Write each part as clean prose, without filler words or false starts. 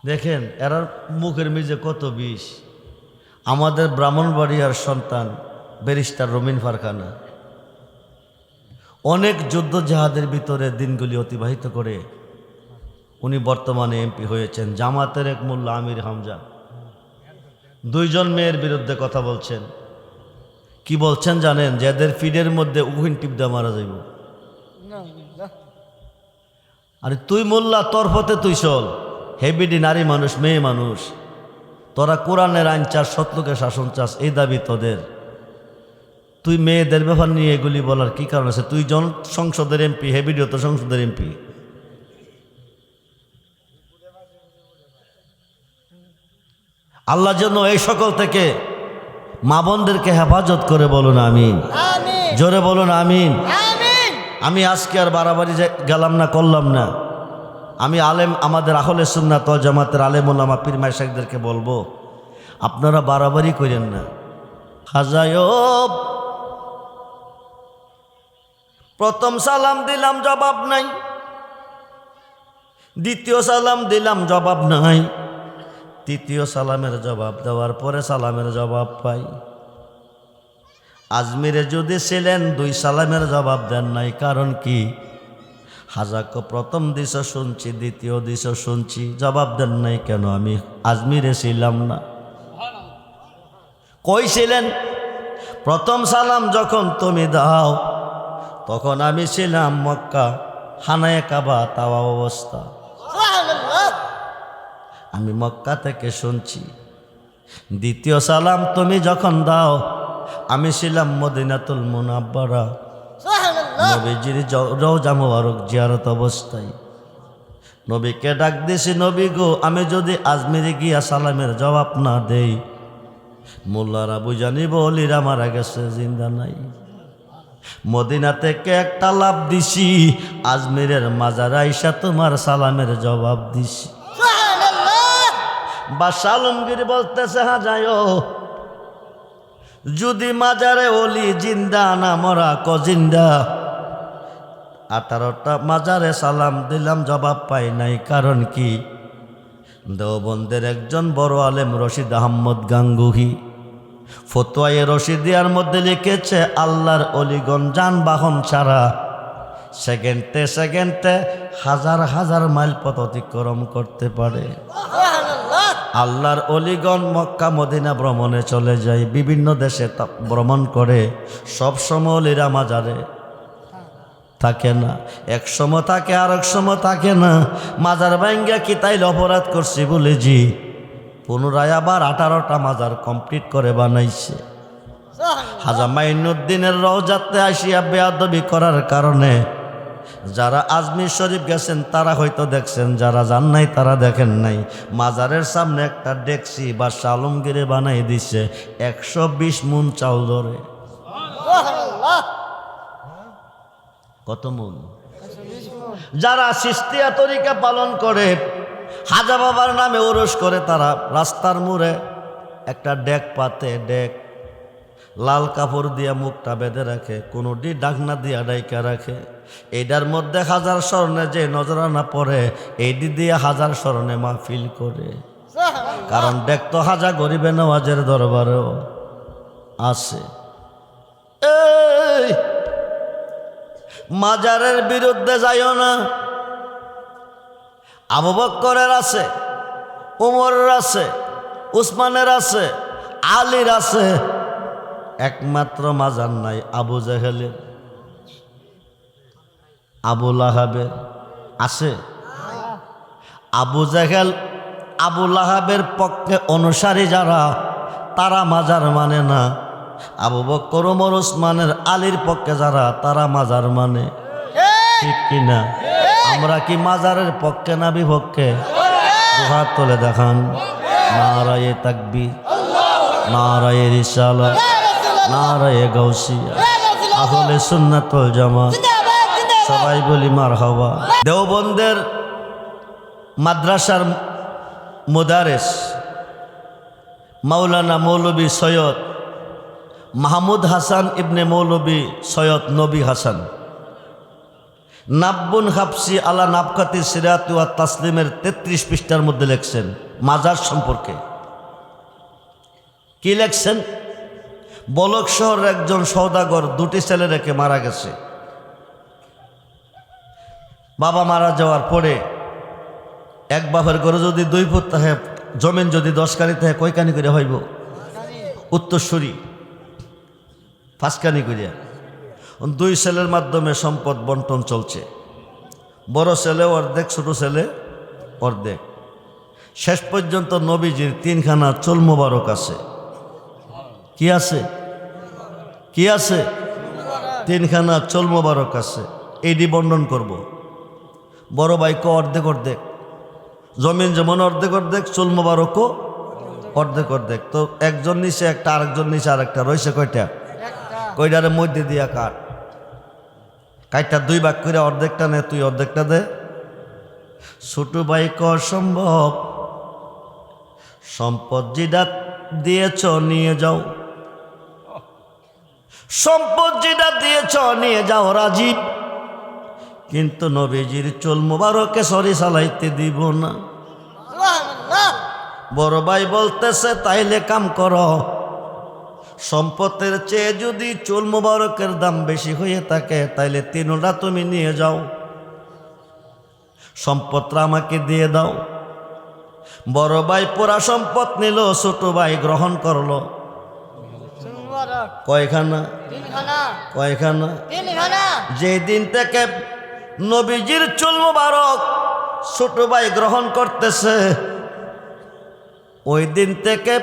দেখেন এরার মুখের মিজে কত বিষ। আমাদের ব্রাহ্মণবাড়িয়ার সন্তান ব্যারিস্টার রমিন ফারখানা অনেক যুদ্ধ জাহাদের ভিতরে দিনগুলি অতিবাহিত করে উনি বর্তমানে এমপি হয়েছেন। জামাতের এক মোল্লা আমির হামজা দুইজন মেয়ের বিরুদ্ধে কথা বলছেন। কি বলছেন জানেন? যে এদের ফিডের মধ্যে উহিন টিপ দিয়ে মারা যাইব। আরে তুই মোল্লা, তোর পথে তুই চল। হেবিডি নারী মানুষ, মেয়ে মানুষ, তোরা কোরআনের আইন চাস, সত্যকে শাসন চাস, এই দাবি তোদের। তুই মেয়েদের ব্যাপার নিয়ে এগুলি বলার কি কারণ আছে? তুই জন সংসদের এমপি, হেবিডিও তো সংসদের এমপি। আল্লাহ যেন এই সকল থেকে মা বোনদেরকে হেফাজত করে, বলুন আমিন। জোরে বলুন আমিন। আমি আজকে আর বাড়াবাড়ি গেলাম না, করলাম না। আমি আলেম, আমাদের আহলে সুন্নাত ওয়াল জামাতের আলেম ওলামা পীর মাশায়েখদেরকে বলবো, আপনারা বাড়াবাড়ি করেন না। হাজায়ব প্রথম সালাম দিলাম, জবাব নাই। দ্বিতীয় সালাম দিলাম, জবাব নাই। তৃতীয় সালামের জবাব দেওয়ার পরে সালামের জবাব পাই। আজমিরে যদি ছিলেন, 2 সালামের জবাব দেন নাই। কারণ কি? হাজাকে প্রথম দিছ শুনছি, দ্বিতীয় দিছ শুনছি, জবাব দেন নাই কেন? আমি আজমিরে ছিলাম না। কই ছিলেন? প্রথম সালাম যখন তুমি দাও তখন আমি ছিলাম মক্কা, হানায়ে কাবা তাওয়া অবস্থা। আমি মক্কা থেকে শুনছি। দ্বিতীয় সালাম তুমি যখন দাও আমি ছিলাম মদিনাতুল মুনাব্বারা, নবীজির রওজা মুবারক জিয়ারত অবস্থায়। নবীকে ডাক দিছি, নবী গো, আমি যদি আজমিরে গিয়া সালামের জবাব না দেই, মোল্লারা বুঝানিব অলিরা মারা গেছে, জিন্দা নাই। মদিনা থেকে একটা লাভ দিছি, আজমিরের মাজার আইসা তোমার সালামের জবাব দিছি। বাদশা আলমগীর বলতেছে, হ্যাঁ যাইও, যদি মাজারে অলি জিন্দা না মরা, জিন্দা। 18টা মাজারে সালাম দিলাম, জবাব পাই নাই। কারণ কি? দেওবন্দের একজন বড় আলেম রশিদ আহমদ গাঙ্গুহি ফতোয়ায়ে রশিদিয়ার মধ্যে লিখেছে, আল্লাহর অলিগণ যানবাহন ছাড়া সেকেন্ডে সেকেন্ডে হাজার হাজার মাইল পথ অতিক্রম করতে পারে। আল্লাহর অলিগণ মক্কা মদিনা ভ্রমণে চলে যায়, বিভিন্ন দেশে ভ্রমণ করে। সব সময় অলিরা মাজারে থাকে না, এক সময় থাকে আর এক সময় থাকে না। মাজার ভাঙ্গা কি তাইলে অপরাধ করছি বলে জি পুনরায় আবার 18টা মাজার কমপ্লিট করে বানাইছে। হাজা মাইনুদ্দিনের রওজাতে আসিয়া বেয়াদবি করার কারণে যারা আজমির শরীফ গেছেন তারা হয়তো দেখছেন, যারা যান নাই তারা দেখেন নাই। মাজারের সামনে একটা ডেকসি বাদশা আলমগীরে বানাই দিছে, 120 মুন চাউল ধরে। কত মুন? যারা সিস্তিয়া তরিকা পালন করে, হাজা বাবার নামে ওরস করে, তারা রাস্তার মোড়ে একটা ডেক পাতে, ডেক লাল কাপড় দিয়া মুখটা বেঁধে রাখে, কোনোটি ডাকনা দিয়া ডাইকা রাখে। এইটার মধ্যে 1000 স্বর্ণে যে নজরানা পড়ে, এইটি দিয়ে 1000 স্বর্ণে মাহফিল করে। কারণ ডেক তো হাজা গরিবে নওয়াজের দরবারেও আছে। এই মাজারের বিরুদ্ধে যাইও না। আবু বকরের আছে, উমরের আছে, উসমানের আছে, আলীর আছে, একমাত্র মাজার নাই আবু জাহেলের, আবু লাহাবের আছে। আবু জাহেল, আবু লাহাবের পক্ষে অনুসারী যারা, তারা মাজার মানে না। আবু বকর, ওমর, উসমানের, আলীর পক্ষে যারা, তারা মাজার মানে। ঠিক কিনা? আমরা কি মাজারের পক্ষে না বিপক্ষে? দুহাত তুলে দেখান। নারায়ে তাকবীর, নারায়ে রিসালাত, নারায়ে গাউসিয়া, আহলে সুন্নাত ওয়াল জামাত, সবাই বলি মারহাবা। দেওবন্দের মাদ্রাসার মুদারেস মাওলানা মৌলভী সৈয়দ মাহমুদ হাসান ইবনে মৌলভী সৈয়দ নবী হাসান, নাব্বুন হাফসি আলা নাবকাতি সিরাত ওয়া তাসলিমের 33 পৃষ্ঠার মধ্যে লেখছেন মাজার সম্পর্কে। কি লেখছেন? বলক শহরের একজন সওদাগর দুটি ছেলে রেখে মারা গেছে। বাবা মারা যাওয়ার পরে এক বাপের ঘরে যদি 2 ফুট থাকে, জমিন যদি 10 কানি থাকে, কয় কানি করে হইব? উত্তরসূরি 5 কানি করিয়া। 2 ছেলের মাধ্যমে সম্পদ বন্টন চলছে। বড় ছেলে অর্ধেক, ছোট ছেলে অর্ধেক। শেষ পর্যন্ত নবীজির 3খানা চুল মোবারক আছে। কি আছে? কি আছে? 3খানা চুল মোবারক আছে। এইটি বন্টন করব। বড় ভাইকে অর্ধেক অর্ধেক, জমিন যেমন অর্ধেক অর্ধেক, চুল মোবারকও অর্ধেক অর্ধেক। তো একজন নিচে একটা, আরেকজন নিচে আরেকটা, রয়েছে কয়টা? কয়টার মধ্যে দিয়া কাট, কাইটা 2 ভাগ করে অর্ধেকটা নে, তুই অর্ধেকটা দে। ছোট ভাই কর সম্ভব, সম্পদ যেটা দিয়েছ নিয়ে যাও, সম্পদ যেটা দিয়েছ নিয়ে যাও রাজীব, কিন্তু নবীজির চুল মোবারকে সরি চালাইতে দিব না। বড় ভাই বলতেছে তাইলে কাম করো, সম্পদের চেয়ে যদি চুল মোবারকের দাম বেশি হয়ে থাকে তাইলে 3টা তুমি নিয়ে যাও, সম্পদটা আমাকে দিয়ে দাও। বড় ভাই পুরা সম্পদ নিল, ছোট ভাই গ্রহণ করলো। কয়খানা? কয়খানা? যে দিন থেকে নবীজির চুল মোবারক ছোট ভাই গ্রহণ করতেছে, ওই দিন থেকে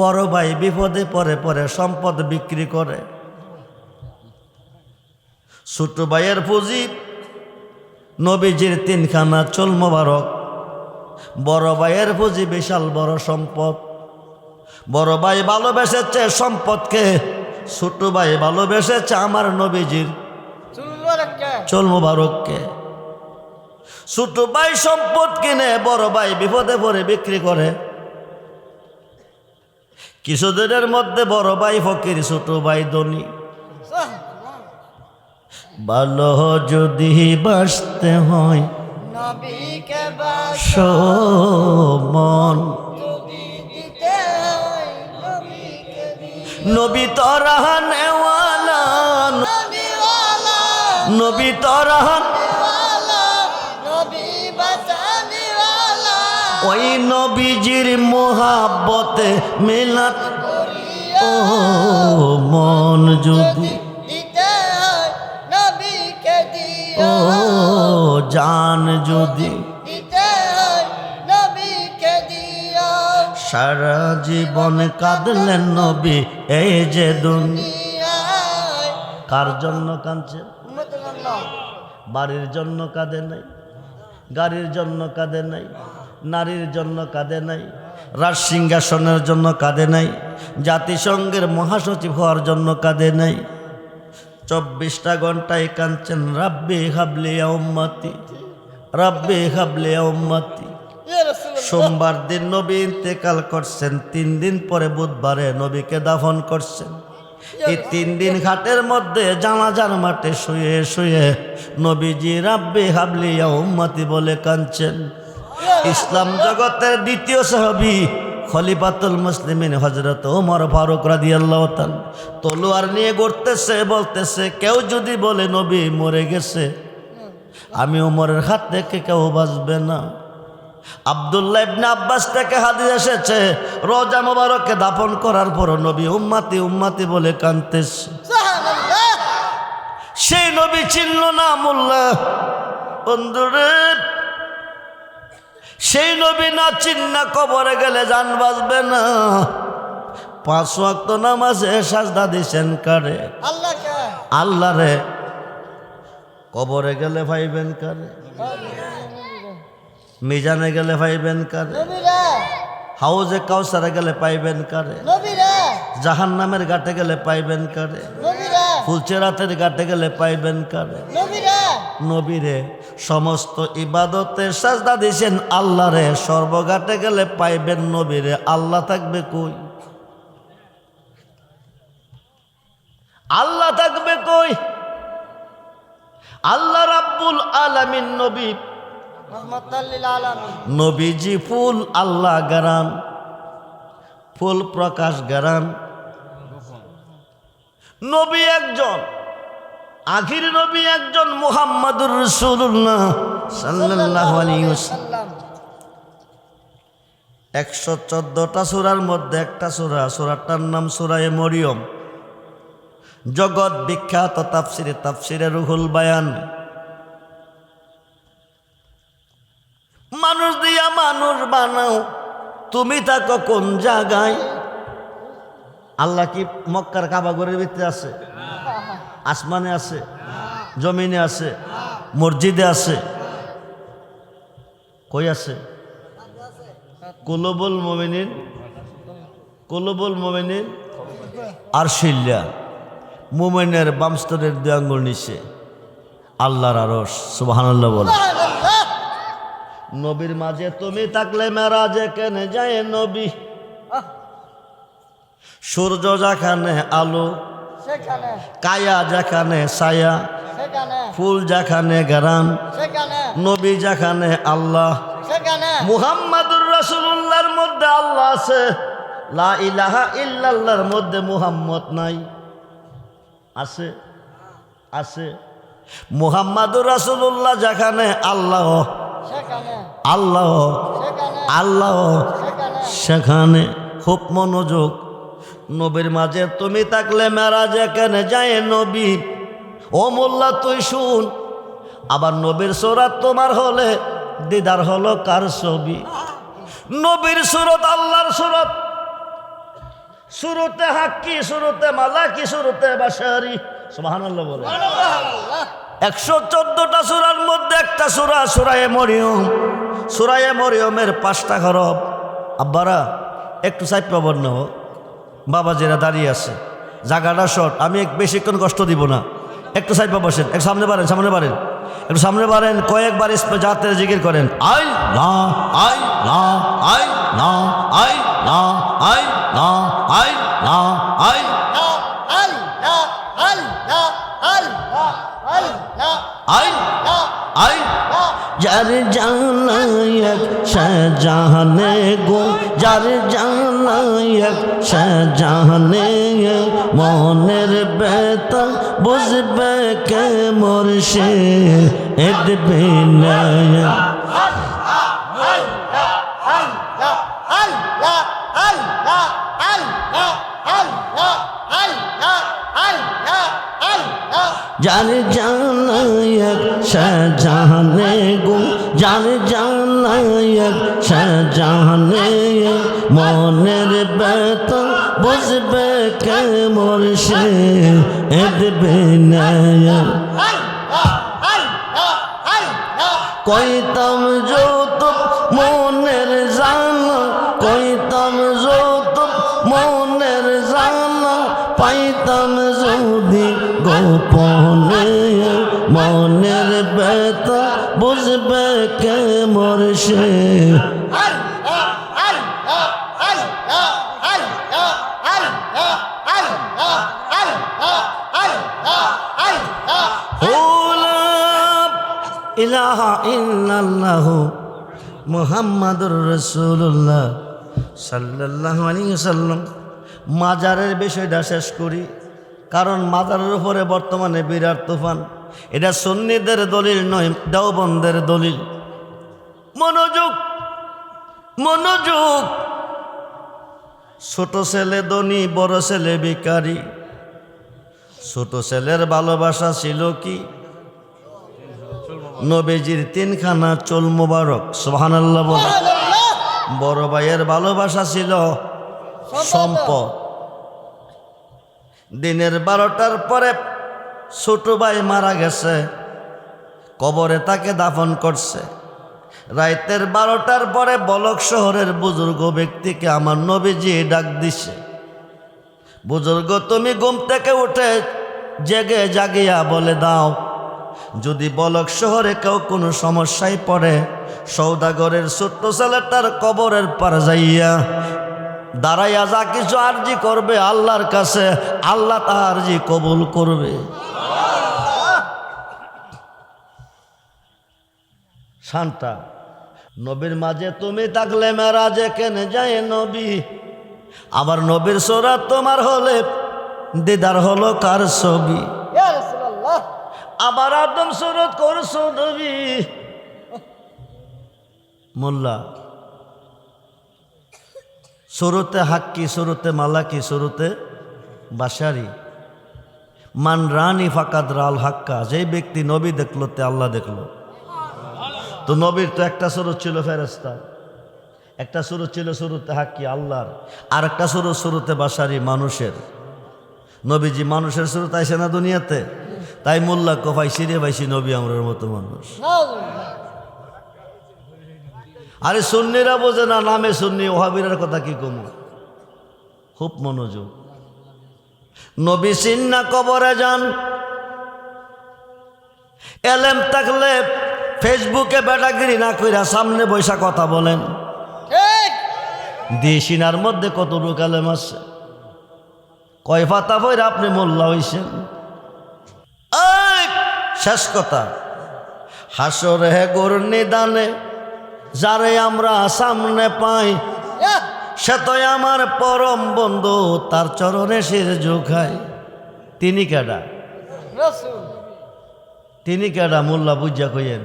বড় ভাই বিপদে পরে পরে সম্পদ বিক্রি করে। ছোট ভাইয়ের পুঁজি নবীজির 3খানা চুল মোবারক, বড় ভাইয়ের পুঁজি বিশাল বড় সম্পদ। বড় ভাই ভালোবেসেছে সম্পদকে, ছোট ভাই ভালোবেসেছে আমার নবীজির চুল মোবারককে। ছোট ভাই সম্পদ কিনে বড় ভাই বিপদে পড়ে বিক্রি করে। কিছুদিনের মধ্যে বড় ভাই ফকির, ছোট ভাই ধনী। ভালো যদি বাসতে হয় মন, নবী তরাহান নেওয়ালা, নবী তরাহান, ওই নবীজির মোহাব্বতে মিলাত ও মন যদি ও জান যদি সারা জীবন কাঁদলেন নবী এই যে দুনিয়ায়। কার জন্য কাঁদছেন? বাড়ির জন্য কাঁদে নাই, গাড়ির জন্য কাঁদে নাই, নারীর জন্য কাঁদে নাই, রাজ সিংহাসনের জন্য কাঁদে নাই, জাতিসংঘের মহাসচিব হওয়ার জন্য কাঁদে নাই। 24টা ঘন্টায় কাঁদছেন রাব্বি হাবলি ইয়া উম্মতি, রাব্বি হাবলি ইয়া উম্মতি। সোমবার দিন নবী ইন্তেকাল করছেন, 3 দিন পরে বুধবারে নবীকে দাফন করছেন। এই 3 দিন ঘাটের মধ্যে জানাজার মাঠে শুয়ে শুয়ে নবীজি রাব্বি হাবলি ইয়া উম্মতি বলে কাঁদছেন। ইসলাম জগতের দ্বিতীয় সাহাবী খলিফাতুল মুসলিমিন হযরত ওমর ফারুক রাদিয়াল্লাহু তাআলা তলোয়ার নিয়ে ঘুরতেছে, বলতেছে কেউ যদি বলে নবী মরে গেছে, আমি ওমরের হাত থেকে কেউ বাঁচবে না। আব্দুল্লাহ ইবনে আব্বাস থেকে হাদিস এসেছে, রোজা মোবারকে দাফন করার পর নবী উম্মতি উম্মতি বলে কাঁদতেছে। সুবহানাল্লাহ। সেই নবী চিনল না মোল্লা বন্ধুরে, সেই নবী না চিন্না কবরে গেলে জান বাঁচবে না। 5 ওয়াক্ত নামাজে সাজদা দিছেন কারে? আল্লাহকে। আল্লাহ রে। কবরে গেলে ভাইবেন কারে? মিজানে গেলে পাইবেন কারে? হাউজে কাউসারে গেলে পাইবেন কারে? জাহান্নামের ঘাটে গেলে পাইবেন কারে? ফুলচেরাতের ঘাটে গেলে পাইবেন কারে? নবীরে। সমস্ত ইবাদতে সাজদা দিয়েছেন আল্লাহ রে, সর্বঘাটে গেলে পাইবেন নবীরে। আল্লাহ থাকবে কই? আল্লাহ থাকবে কই? আল্লাহ রাব্বুল আলামিন নবী রহমাতাল লিল আলামিন নবীজি ফুল আল্লাহ গারান, ফুল প্রকাশ গারান। নবী একজন, আখির নবী একজন মুহাম্মাদুর রাসূলুল্লাহ সাল্লাল্লাহু আলাইহি ওয়াসাল্লাম। 114টা সূরার মধ্যে একটা সূরা, সূরাটার নাম সূরায়ে মরিয়ম। জগৎ বিখ্যাত তাফসিরে রুহুল বায়ান। মানুষ দিয়া মানুষ বানাও, তুমি থাকো কোন জায়গায়? আল্লাহ কি মক্কার কাবা ঘরের ভিতরে আছে? আসমানে আছে, জমিনে আছে, মসজিদে আছে, কই আছে? কুলুবুল মুমিনিন আরশিল্লা, মুমিনের বাম স্তরের 2 আঙ্গুল নিচে আল্লাহর আরশ। সুবহানাল্লাহ বলে। নবীর মাঝে তুমি থাকলে মেরাজে কেনে যায় নবী? সূর্য যেখানে আলো, সেখানে কায়া যেখানে ছায়া, সেখানে ফুল যেখানে গারান, সেখানে নবী যেখানে আল্লাহ, সেখানে মুহাম্মাদুর রাসূলুল্লাহর মধ্যে আল্লাহ আছে। লা ইলাহা ইল্লাল্লাহর মধ্যে মুহাম্মদ নাই? আছে, আছে। মুহাম্মাদুর রাসূলুল্লাহ যেখানে আল্লাহ, সেখানে আল্লাহ, সেখানে আল্লাহ সেখানে সেখানে। খুব মনোযোগ। নবীর মাঝে তুমি থাকলে মেরাজে কেনে যায় নবী? ও মোল্লা তুই শুন, আবার নবীর সুরাত তোমার হলে দিদার হলো কার ছবি? নবীর সুরত আল্লাহর সুরত, সুরতে হাক্কি, সুরতে মালাকি, সুরতে বাশারি। সুবহানাল্লাহ বলে। 114টা সূরার মধ্যে একটা সূরা সূরায়ে মরিয়ম। সূরায়ে মরিয়মের 5টা হরফ। আব্বারা একটু সাইড পাবন না, বাবা যারা দাঁড়িয়ে আছে, জায়গাটা শর্ট, আমি বেশিক্ষণ কষ্ট দিব না। একটু সাইড পা বসেন, একটু সামনে বাড়েন, সামনে বাড়েন, একটু সামনে বাড়েন। কয়েকবার জাতের জিকির করেন। আই লা, আই লা, আই লা, আই লা, আই লা, আই লা, I. Allah Allah Allah Allah I I যার জানায়ক শাহজাহানে গো, যার জানায়ক শাহজাহানে, মনের ব্যথা বুঝবে কে মুর্শিদ বিনায়া। যার জানায়ক শাহজাহানে গো, যার জানায়ক শাহজাহানে, মনের ব্যথা বুঝবে কে মুর্শিদ বিনায়া। কইতাম যত মনের জানা, কইতাম যত মনের জানা, পাইতাম যদি গোপনে, মনের ব্যথা বুঝবে কে মুর্শিদ। ইলাহা ইল্লাল্লাহু মুহাম্মাদুর রাসূলুল্লাহ সাল্লাল্লাহু আলাইহি ওয়াসাল্লাম। মাজারের বিষয়টা শেষ করি, কারণ মাজারের উপরে বর্তমানে বিরাট তুফান। এটা সুন্নিদের দলিল নয়, দেওবন্দের দলিল। মনোযোগ, মনোযোগ। ছোট ছেলে ধনী, বড় ছেলে ভিখারি। ছোট ছেলের ভালোবাসা ছিল কি? নবীজির 3খানা চুল মুবারক। সুবহানাল্লাহ বলে। বড় ভাইয়ের ভালোবাসা ছিল সম্পদ। দিনের 12টার পরে ছোট ভাই মারা গেছে, কবরে তাকে দাফন করছে। রাতের 12টার পরে বলক শহরের বুজুর্গ ব্যক্তিকে আমার নবীজি ডাক দিছে, বুজুর্গ তুমি ঘুম থেকে উঠে জেগে জাগিয়া বলে দাও, যদি বলক শহরে কেউ কোনো সমস্যায় পড়ে, সৌদাগরের ছোট্ট ছেলেটার কবরের পার যাইয়া দাঁড়াইয়া যা কিছু আরজি করবে আল্লাহর কাছে, আল্লাহ তার আরজি কবুল করবে। শানটা নবীর মাঝে তুমি থাকলে মেরাজে কেনে যায় নবী, আবার নবীর সুরাত তোমার হলে দিদার হলো কার ছবি, ইয়া রাসূলুল্লাহ আবার আদম সুরত করছো নবী। মোল্লা সুরতে হাক্কি, সুরতে মালাকি, সুরতে বাসারি। মান রানি ফাকাদ রাল হাক্কা, যেই ব্যক্তি নবী দেখলো তে আল্লাহ দেখলো। তো নবীর তো একটা সুরত ছিল ফেরেশতা, একটা সুরত ছিল সুরতে হাক্কি আল্লাহর, আর একটা সুরত সুরতে বাসারি মানুষের। নবীজি মানুষের সুরত আইসে না দুনিয়াতে, তাই মোল্লা কফাই সিরে পাইছি নবী আমরার মতো মানুষ। নাউজুবিল্লাহ আরে সুন্নিরা বোঝে না, নামে সুন্নি, ওহাবিরার কথা কি কমু। খুব মনোযোগ। নবী সিন্না কবরে যান, এলেম থাকলে ফেসবুকে বেটাগিরি না কইরা সামনে বৈশা কথা বলেন। ঠিক দিশিনার মধ্যে কত লোক এলেম আছে, কয় পাতা পয়রা আপনি মোল্লা হইছেন। এই শেষ কথা, হাসরে গরনি দানে যারে আমরা সামনে পাই, ইয়া সে তো আমার পরম বন্ধু, তার চরণে শির ঝুঁকায়। তিনি কেডা? রাসূল তিনি কেডা? মোল্লা বুঝা কইয়েন।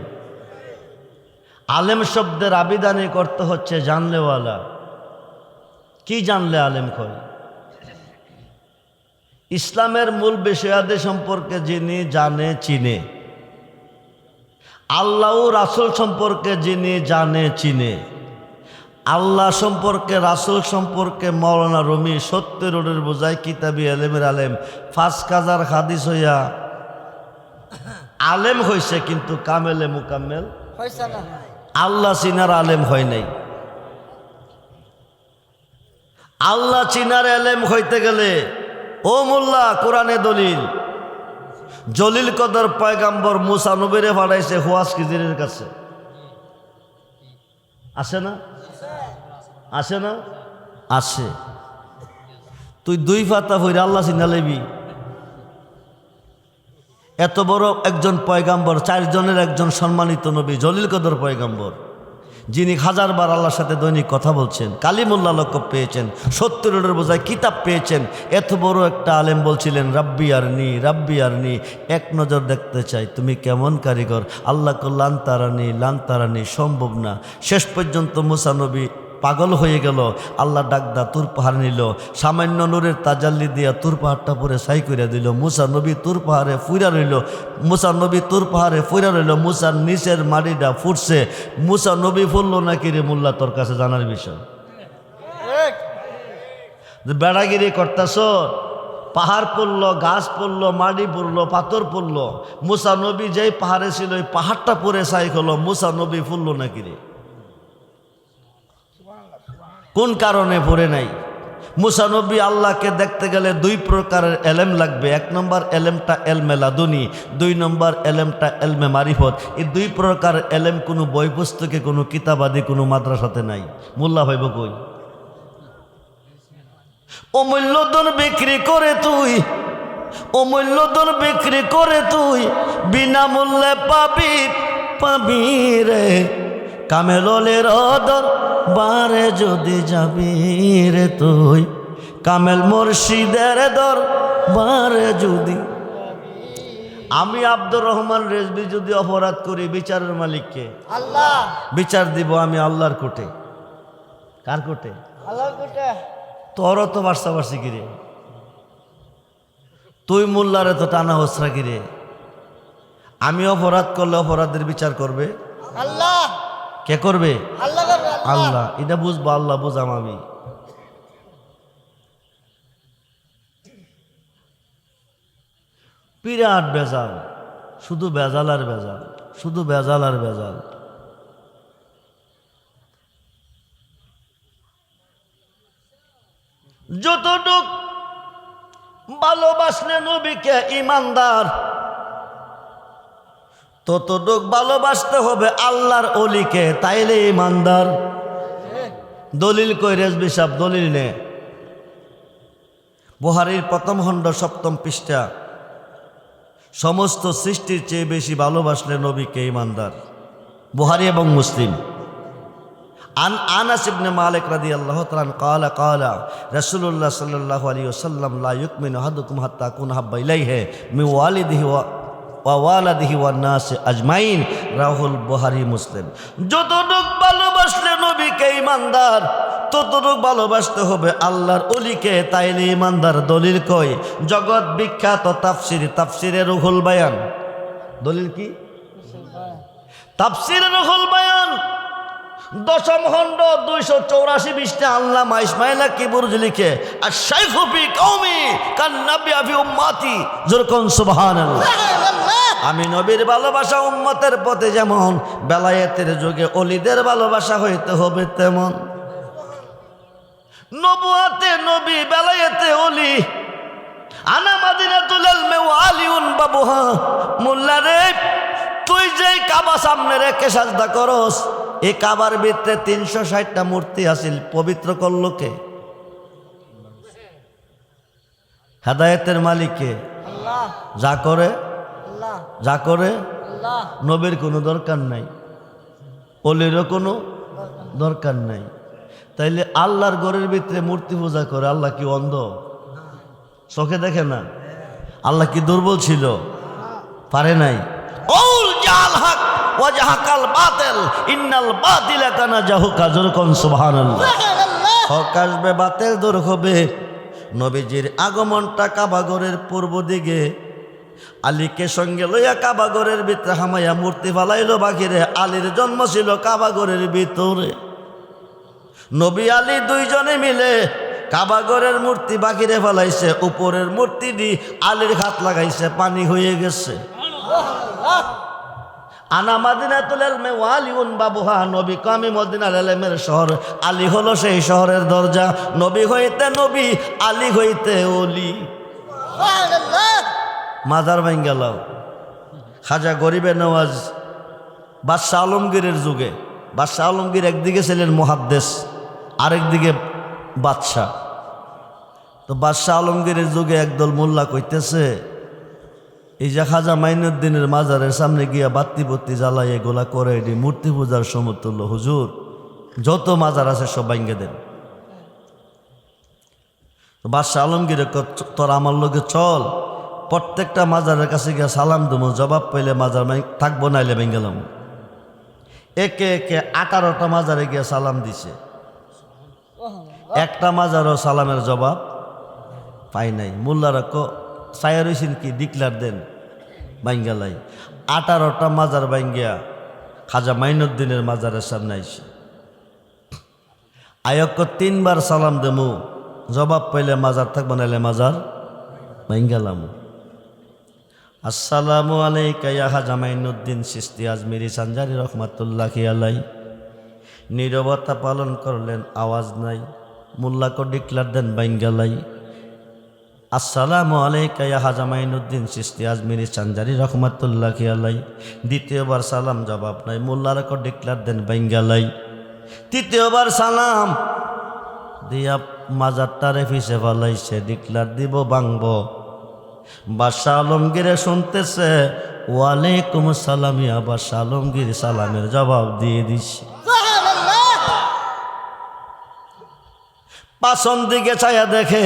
আলেম শব্দের আবিধানে করতে হচ্ছে জানলেওয়ালা। কি জানলে আলেম কয়? ইসলামের মূল বিষয়াদি সম্পর্কে যিনি জানে চিনে, আল্লাহ রাসূল সম্পর্কে যিনি জানে চিনে, আল্লাহ সম্পর্কে রাসূল সম্পর্কে মৌলানা রুমি 70 রোডের বোঝায় কিতাবি আলেমের আলেম, 5,000 হাদিস হইয়া আলেম হইছে, কিন্তু কামেলে মুকাম্মেল হইছে না আল্লাহ চিনার আলেম হয় নাই। আল্লাহ চিনার আলেম হইতে গেলে ও মোল্লা কোরআনে দলিল, জলিল কদর পয়গাম্বর মুসা নবীরে পাঠাইছে হুয়াস খিজিরের কাছে। আসে না? আসে না? আসে। তুই 2 পাতা হইরে আল্লাহ চিনা লইবি? এত বড় একজন পয়গাম্বর, 4 জনের একজন সম্মানিত নবী, জলিল কদর পয়গাম্বর, যিনি 1000 বার আল্লাহর সাথে দৈনিক কথা বলছেন, কালিমুল্লাহ লকব পেয়েছেন, 70 রোডের বোঝায় কিতাব পেয়েছেন, এত বড় একটা আলেম বলছিলেন রাব্বি আরনি, রাব্বি আরনি, এক নজর দেখতে চাই তুমি কেমন কারিগর। আল্লাহ কো লান্তারানি সম্ভব না। শেষ পর্যন্ত মুসা নবী পাগল হয়ে গেল। আল্লাহ ডাকদা তুর পাহাড় নিল, সামান্য নূরের তাজাল্লি দিয়া তুর পাহাড়টা পরে ছাই করে দিল। মুসা নবী তুর পাহাড়ে ফুইরা রইল, মুসা নবী তুর পাহাড়ে ফুইরা রইল। মুসার নিচের মাটিটা ফুটছে। মুসা নবী ফুললো নাকি রে মোল্লা, তোর কাছে জানার বিষয়। ঠিক বেড়াগিরি করতেছ, পাহাড় পড়লো, গাছ পড়লো, মাটি পড়লো, পাথর পড়লো। মুসা নবী যেই পাহাড়ে ছিল ওই পাহাড়টা পরে ছাই হলো, মুসা নবী ফুললো নাকি রে? কোন কারণে পড়ে নাই? মুসা নবী আল্লাহকে দেখতে গেলে 2 প্রকারের এলেম লাগবে। 1 নম্বর এলেমটা এলমে লাদুনি, 2 নম্বর এলেমটা এলমে মারিফত। এই 2 প্রকার এলেম কোনো বই পুস্তকে, কোনো কিতাবাদি, কোনো মাদ্রাসাতে নাই। মোল্লা হইব কই? অমূল্যধন বিক্রি করে তুই, অমূল্যধন বিক্রি করে তুই বিনামূল্যে পাবি রে। কামেলের দর বারে যদি যাবি রে তুই, কামেল মুর্শিদের দর বারে যদি। আমি আব্দুর রহমান রেজভী যদি অপরাধ করি, বিচারের মালিককে আল্লাহ বিচার দিব আমি আল্লাহর কোর্টে। কার কোর্টে? আল্লাহর কোটে তোরও তো বার্ষাবার্ষি কিরে, তুই মোল্লারে তো টানা হসরা কিরে। আমি অপরাধ করলে অপরাধের বিচার করবে আল্লাহ। কে করবে? আল্লাহ করবে আল্লাহ। এটা বুঝবো, আল্লাহ বুঝাম আমি। বিরাট বেজাল, শুধু বেজাল আর বেজাল, শুধু বেজাল আর বেজাল। যতটুক ভালোবাসলে নবীকে ইমানদার, ততটুক ভালোবাসতে হবে আল্লাহর অলিকে, তাইলে ইমানদার। দলিল কই রেজভী সাহেব? দলিল নে। বুখারীর 1ম খণ্ড 7ম পৃষ্ঠা, সমস্ত সৃষ্টির চেয়ে বেশি ভালোবাসলে নবীকে ইমানদার। বুখারী এবং মুসলিম। আন আনাস ইবনে মালিক রাদিয়াল্লাহু তাআলা قال قال رسول الله صلى الله عليه وسلم لا يؤمن احدكم حتى اكون حب اليه من والده ওয়ালাদিহি ওয়ান নাস আজমাইন, রাহুল বুখারী মুসলিম। যতটুক ভালোবাসলে নবীকে ইমানদার, ততটুক ভালোবাসতে হবে আল্লাহর ওলিকে, তাইলে ইমানদার। দলিল কই? জগৎ বিখ্যাত তাফসিরে রুহুল বায়ান। দলিল কি? তাফসিরে রুহুল বায়ান, দশম খণ্ড 284 পৃষ্ঠা আল্লামা ইসমাইল কিবুরজি লিখে, আর শাইখু ফি কওমি কান নবী ফি উম্মতি, যেরকম সুবহানাল্লাহ। আমি নবীর ভালোবাসা উম্মতের পথে যেমন, বেলায়েতের যুগে অলিদের ভালোবাসা হইতে হবে তেমন। নবুয়াতে নবী, বেলায়েতে অলি। আনা মাদিনাতুল ইলমি ওয়া আলিউন বাবুহা। মোল্লা রে, তুই যে কাবা সামনে রেখে সাজদা করস, এই কাবার ভিতরে 360টা মূর্তি আছিল, পবিত্র করলো কে? হেদায়েতের মালিককে। আল্লাহ যা করে আল্লাহ যা করে আল্লাহ। নবীর কোনো দরকার নাই, অলিরও কোনো দরকার নাই। তাইলে আল্লাহর ঘরের ভিতরে মূর্তি পূজা করে, আল্লাহ কি অন্ধ? চোখে দেখে না? আল্লাহ কি দুর্বল ছিল? পারে নাই? কউল জাল হক ওয়া জাহাকাল বাতিল ইন্নাল বাতিলা কানা জাহুকা, যেরকম সুবহানাল্লাহ। হক আসবে, বাতিল দূর হবে। নবীজির আগমনটা কাবাগরের পূর্ব দিকে, আলীকে সঙ্গে লইয়া কাবাগরের ভিতরে হামাইয়া মূর্তি ফালাইলো বাহিরে। আলীর জন্ম ছিল কাবাগরের ভিতরে। নবী আলী দুইজনে মিলে কাবাগরের মূর্তি বাহিরে ফেলাইছে, উপরের মূর্তিটি আলীর হাত লাগাইছে, পানি হয়ে গেছে। আনা মাদিনাতুল ইলমি ওয়া আলিউন বাবুহা। নবী আমি মদিনার ইলমের শহর, আলী হলো সেই শহরের দরজা। নবী হইতে নবী, আলী হইতে অলি। মাজার ভাঙ্গা লাও। খাজা গরিবে নওয়াজ বাদশাহ আলমগীরের যুগে, বাদশাহ আলমগীর একদিকে ছিলেন মুহাদ্দিস, আরেকদিকে বাদশাহ। তো বাদশাহ আলমগীরের যুগে একদল মোল্লা কইতেছে, এই যে খাজা মাইনুদ্দিনের মাজারের সামনে গিয়া বাত্তি জ্বালাই এগুলা করে, এটি মূর্তি পূজার সমতুল্য। হুজুর, যত মাজার আছে সব ভাঙ্গে দেন। বাদশাহ আলমগীরে তোর আমার লোকে চল, প্রত্যেকটা মাজারের কাছে গিয়া সালাম দেবো, জবাব পাইলে মাজার থাকবো, নাইলে ভেঙে গেলাম। একে একে 18টা মাজারে গিয়া সালাম দিছে, একটা মাজারও সালামের জবাব পাই নাই। মোল্লারা চায়া রইছেন কি, ডিক্লার দেন, বাইঙ্গালাই। 18টা মাজার বাইঙ্গিয়া খাজা মাইনুদ্দিনের মাজারের সামনে আইছে। আয়ক 3বার সালাম দেমু, জবাব পাইলে মাজার থাকবো, নাইলে মাজার বাইঙ্গালাম। আসসালামু আলাইকা ইয়া খাজা মাইনুদ্দিন চিশতি আজমিরি সানজারি রহমাতুল্লাহি আলাই। নীরবতা পালন করলেন, আওয়াজ নাই। মোল্লাকে ডিক্লার দেন, বাইঙ্গালাই। আসসালামু আলাইকা ইয়া খাজা মাইনুদ্দিন চিশতি আজমিরি সানজারি রহমাতুল্লাহি আলাই। দ্বিতীয়বার সালাম, জবাব নাই। মোল্লাকে ডিক্লার দেন, বাইঙ্গালাই। তৃতীয়বার সালাম দিয়া মাজারটারে ফিসে ফেলাইছে, ডিক্লার দিব, ভাঙব। বাদশাহ আলমগীরে শুনতেছে, ওয়ালাইকুম সালাম। ইয়া বাদশাহ আলমগীর সালামের জবাব দিয়ে দিছে। পাছন দিকে ছায়া দেখে,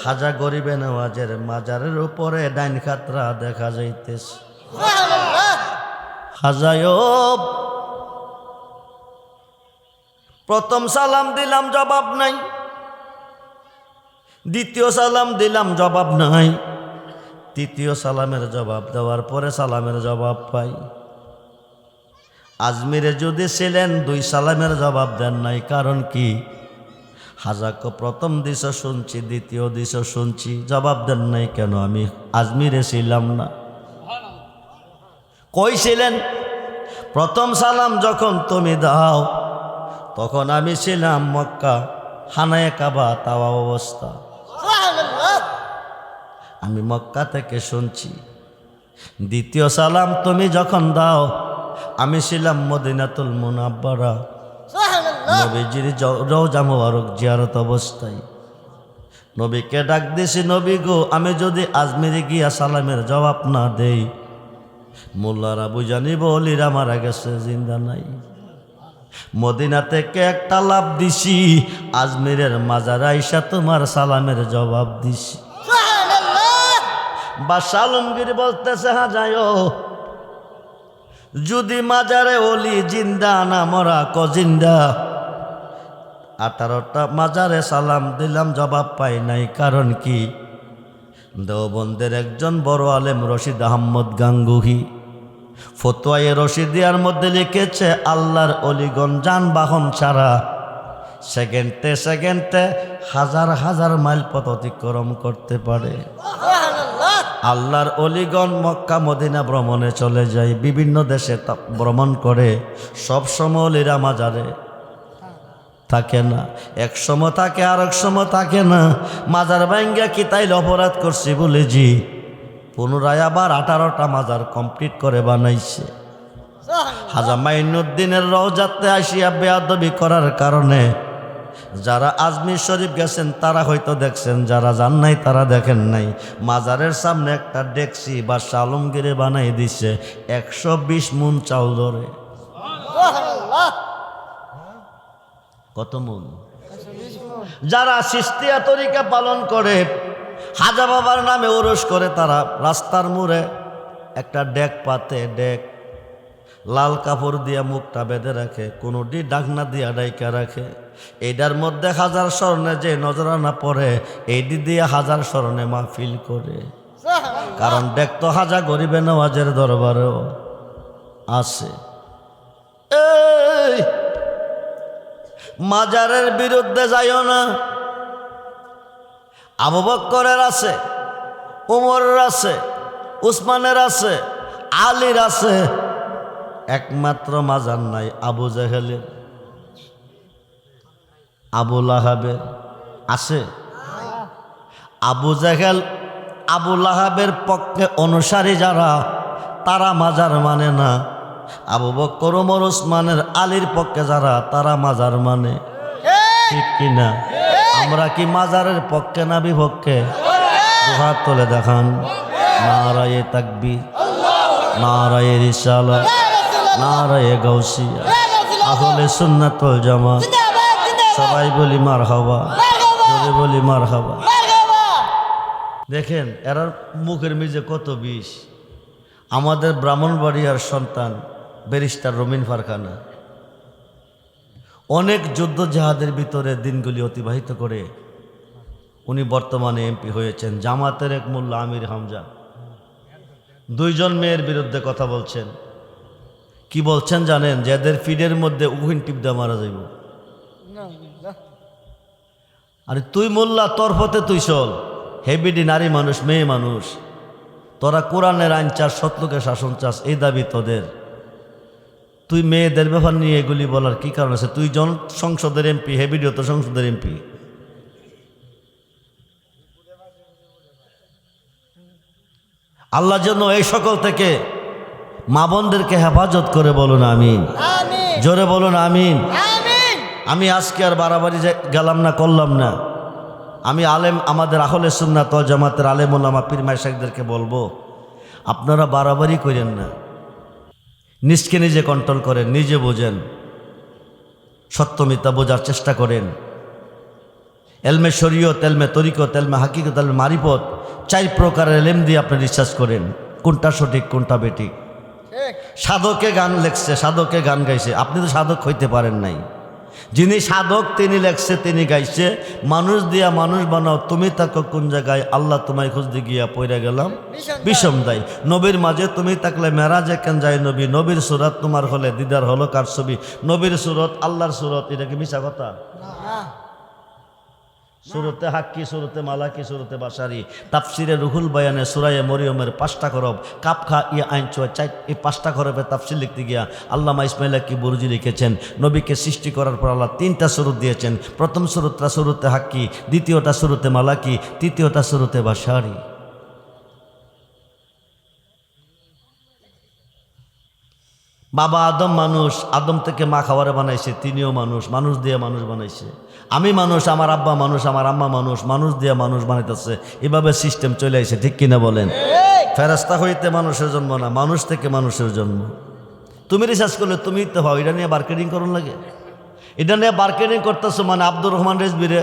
খাজা গরিবে নওয়াজের মাজারের উপরে ডাইন খাতরা দেখা যাইতেছে। খাজায়ব, প্রথম সালাম দিলাম, জবাব নাই। দ্বিতীয় সালাম দিলাম, জবাব নাই। তৃতীয় সালামের জবাব দেওয়ার পরে সালামের জবাব পাই। আজমিরে যদি ছিলেন, 2 সালামের জবাব দেন নাই। কারণ কি? হাজাকে প্রথম দিশা শুনছি, দ্বিতীয় দিশা শুনছি, জবাব দেন নাই কেন? আমি আজমিরে ছিলাম না। কই ছিলেন? প্রথম সালাম যখন তুমি দাও, তখন আমি ছিলাম মক্কা, হানায়ে কাবা তাওয়া অবস্থা। আমি মক্কা থেকে শুনছি। দ্বিতীয় সালাম তুমি যখন দাও, আমি ছিলাম মদিনাতুল মুনাব্বারা, নবীজির রওজা মোবারক জিয়ারত অবস্থায়। নবীকে ডাক দিছি, নবী গো, আমি যদি আজমিরে গিয়া সালামের জবাব না দেই, মোল্লারা বুঝানি বলিরা মারা গেছে, জিন্দা নাই। মদিনা থেকে একটা লাভ দিছি, আজমিরের মাজার আইসা তোমার সালামের জবাব দিছি। বাদশা আলমগীর বলতেছে, হ্যাঁ যাইও, যদি মাজারে ওলি জিন্দা না মরা জিন্দা। 18টা মাজারে সালাম দিলাম, জবাব পাই নাই, কারণ কি? দেওবন্দের একজন বড় আলেম রশিদ আহমদ গাঙ্গুহি ফতোয়ায়ে রশিদিয়ার মধ্যে লিখেছে, আল্লাহর অলিগণ যানবাহন ছাড়া সেকেন্ডে সেকেন্ডে হাজার হাজার মাইল পথ অতিক্রম করতে পারে। আল্লাহর অলিগণ মক্কা মদিনা ভ্রমণে চলে যায়, বিভিন্ন দেশে ভ্রমণ করে, সব সময় অলিরা মাজারে থাকে না, এক সময় থাকে আর এক সময় থাকে না। মাজার ভাঙ্গা কি তাইলে অপরাধ করছি বলে জি পুনরায় আবার 18টা মাজার কমপ্লিট করে বানাইছে। হাজা মাইনুদ্দিনের রওজাতে আসিয়া বেয়াদবি করার কারণে যারা আজমির শরীফ গেছেন তারা হয়তো দেখছেন, যারা যান নাই তারা দেখেন নাই। মাজারের সামনে একটা ডেকসি বাদশা আলমগীরে বানাই দিছে, 120 মুন চাউল ধরে। কত মুন? যারা সিস্তিয়া তরিকা পালন করে, হাজা বাবার নামে ওরস করে, তারা রাস্তার মোড়ে একটা ডেক পাতে, ডেক লাল কাপড় দিয়া মুখটা বেঁধে রাখে, কোনোটি ডাকনা দিয়া ডাইকা রাখে। এইটার মধ্যে হাজার স্মরণে যে নজরানা পড়ে, এইটি দিয়ে হাজার স্মরণে মাহফিল করে। কারণ ডেক তো হাজা গরিবে নওয়াজের দরবারেও আছে। এই মাজারের বিরুদ্ধে যাইও না। আবু বকরের আছে, উমরের আছে, উসমানের আছে, আলীর আছে, একমাত্র মাজার নাই আবু জাহেলের, আবু লাহাবের আছে। আবু জাহেল আবু লাহাবের পক্ষে অনুসারী যারা, তারা মাজার মানে না। আবু বকর ওমর উসমানের আলীর পক্ষে যারা, তারা মাজার মানে। ঠিক কিনা? আমরা কি মাজারের পক্ষে না বিপক্ষে? দুহাত তুলে দেখান। নারায়ে তাকবীর, নারায়ে রিসালাত, নারায়ে গাউসিয়া, আহলে সুন্নাত ওয়াল জামাত। সবাই বলি মারহাবা, জোরে বলি মারহাবা। দেখেন এরার মুখের মিজে কত বিষ। আমাদের ব্রাহ্মণবাড়িয়ার সন্তান ব্যারিস্টার রমিন ফারখানা অনেক যুদ্ধ জাহাদের ভিতরে দিনগুলি অতিবাহিত করে উনি বর্তমানে এমপি হয়েছেন। জামাতের এক মোল্লা আমির হামজা 2 মেয়ের বিরুদ্ধে কথা বলছেন। কি বলছেন জানেন? যাদের ফিডের মধ্যে উহিন টিপ দিয়ে মারা যাইব। আরে তুই মোল্লা, তোর পথে তুই চল। হেবিডি নারী মানুষ, মেয়ে মানুষ, তোরা কোরআনের আইন চাস, সত্যকে শাসন চাস, এই দাবি তোদের। তুই মেয়েদের ব্যাপার নিয়ে এগুলি বলার কি কারণ আছে? তুই সংসদের এমপি, হেবিডিও তো সংসদের এমপি। আল্লাহ যেন এই সকল থেকে মা বোনদেরকে হেফাজত করে, বলুন আমিন। জোরে বলুন আমিন। আমি আজকে আর বাড়াবাড়ি গেলাম না, করলাম না। আমি আলেম, আমাদের আহলে সুন্নাত ওয়াল জামাতের আলেম ওলামা পীর মাশায়েখদেরকে বলবো, আপনারা বাড়াবাড়ি করেন না, নিজকে নিজে কন্ট্রোল করেন, নিজে বোঝেন, সত্য মিথ্যা বোঝার চেষ্টা করেন। এলমে শরীয়ত, এলমে তরিকত, এলমে হাকিকত, এলমে মারিফত, 4 প্রকারের এলেম দিয়ে আপনি রিসার্চ করেন কোনটা সঠিক কোনটা বেঠিক। সাধকে গান লেখছে, সাধকে গান গাইছে, আপনি তো সাধক হইতে পারেন নাই। যিনি সাধক তিনি লেখছে, তিনি গাইছে, মানুষ দিয়া মানুষ বানাও, তুমি থাকো কোন জায়গায়, আল্লাহ তোমায় খুঁজতে গিয়া পইরা গেলাম বিষম দায়। নবীর মাঝে তুমি থাকলে মেরাজে কেন যায় নবী, নবীর সুরত তোমার হলে দিদার হলো কার ছবি। নবীর সুরত আল্লাহর সুরত, এটা কি মিছা কথা? সুরতে হাক্কি, সুরতে মালাকি, সুরতে বাসারি। তাফসিরে রুহুল বায়ানে সুরায়ে মরিয়মের 5টা খরব, কাপখা ইয়া আইন চয় 4, এই 5টা খরবের তাফসির লিখতে গিয়া আল্লামা ইসমাইল কি বুরজি লিখেছেন, নবীকে সৃষ্টি করার পর আল্লাহ 3টা সুরত দিয়েছেন। প্রথম সুরতটা সুরতে হাক্কি, দ্বিতীয়টা সুরতে মালাকি, তৃতীয়টা সুরতে বাসারি। বাবা আদম মানুষ, আদম থেকে মা খাবারে বানাইছে, তিনিও মানুষ, মানুষ দিয়ে মানুষ বানাইছে। আমি মানুষ, আমার আব্বা মানুষ, আমার আম্মা মানুষ, মানুষ দিয়ে মানুষ বানাইতেছে। এভাবে সিস্টেম চলে আসে, ঠিক কিনা বলেন? ফেরেশতা হইতে মানুষের জন্ম না, মানুষ থেকে মানুষের জন্ম। তুমি রিসার্চ করলে তুমি তো ভাও, এটা নিয়ে মার্কেটিং করুন লাগে। এটা নিয়ে মার্কেটিং করতেছো মানে আব্দুর রহমান রেজবিরে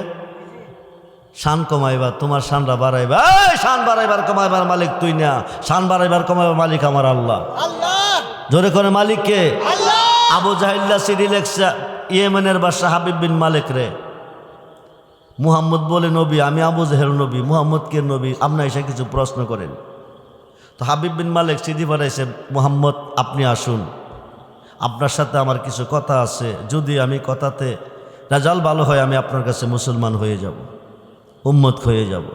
শান কমাইবা, তোমার শানরা বাড়াইবা। এই শান বাড়াইবার কমাইবার মালিক তুই না, শান বাড়াইবার কমাইবার মালিক আমার আল্লাহ। আল্লাহ জোরে করে মালিক কে? আল্লাহ আবু জাহিল্লা সিডি লেখছে ইয়েমেনের বাদশা হাবিব বিন মালিক রে, মুহাম্মদ বলে নবী, আমি আবু জাহেল নবী, মুহাম্মদ কে নবী, আপনি এসে কিছু প্রশ্ন করেন। তো হাবিব বিন মালিক সিডি পাঠাইছে, মুহাম্মদ আপনি আসুন, আপনার সাথে আমার কিছু কথা আছে, যদি আমি কথাতে রেজাল্ট ভালো হয় আমি আপনার কাছে মুসলমান হয়ে যাব, উম্মত হয়ে যাব।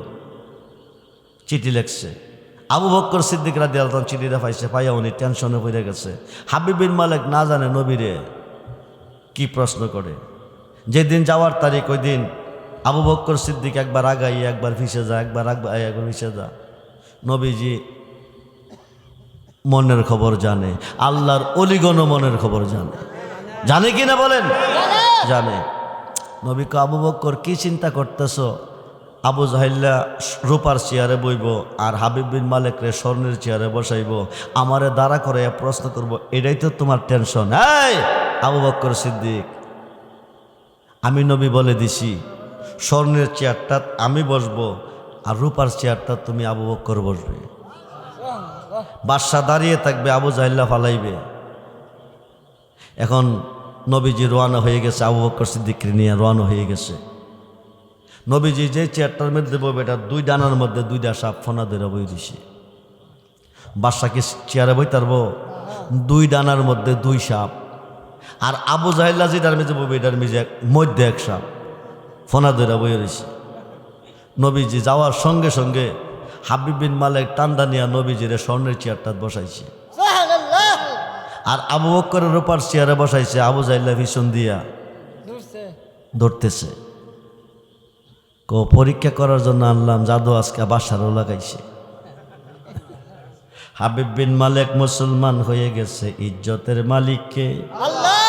চিঠি লেখছে। আবু বকর সিদ্দিক রাদিয়াল্লাহু আনহু চিঠিটা পাইছে, পাইয়া উনি টেনশনে পড়ে গেছে। হাবিব বিন মালিক না জানে নবীরে কি প্রশ্ন করে। যেদিন যাওয়ার তারিখ ওই দিন আবু বকর সিদ্দিক একবার আগাই একবার পিছে যা, একবার একবার পিছে যা। নবীজি মনের খবর জানে, আল্লাহর অলিগণও মনের খবর জানে। জানে কি না বলেন? জানে। নবীকে আবু বকর কি চিন্তা করতেছ? আবু জাহিল্লা রূপার চেয়ারে বইব আর হাবিব বিন মালিকরে স্বর্ণের চেয়ারে বসাইব, আমারে দাঁড়া করে প্রশ্ন করব, এটাই তো তোমার টেনশন? এই আবু বকর সিদ্দিক, আমি নবী বলে দিছি স্বর্ণের চেয়ারটা আমি বসবো আর রূপার চেয়ারটা তুমি আবু বকর বসবে। বাদশা দাঁড়িয়ে থাকবে, আবু জাহিল্লা ফালাইবে। এখন নবীজি রওনা হয়ে গেছে, আবু বকর সিদ্দিককে নিয়ে রওনা হয়ে গেছে। নবীজি যে চেয়ারটার মধ্যে বইবে এটা দুই ডানার মধ্যে দুইটা সাপ ফোনা ধরে বই দিছে। বাদশাকে চেয়ারে বই তারবো, দুই ডানার মধ্যে দুই সাপ। আর আবু জাহিল্লা যেটার মেঝে বইবে এটার মধ্যে এক সাপ ফোনা ধরে বই রয়েছে। নবীজি যাওয়ার সঙ্গে সঙ্গে হাবিব বিন মালিক টান্দা নিয়া নবীজিরে স্বর্ণের চেয়ারটা বসাইছে সুবহানাল্লাহ আর আবু বকরের রূপার চেয়ারে বসাইছে। আবু জাহিল্লা ভীষণ দিয়া ধরতেছে। পরীক্ষা করার জন্য আনলাম, জাদু আজকে বাসারও লাগাইছে। হাবিব বিন মালিক মুসলমান হয়ে গেছে, ইজ্জতের মালিককে আল্লাহ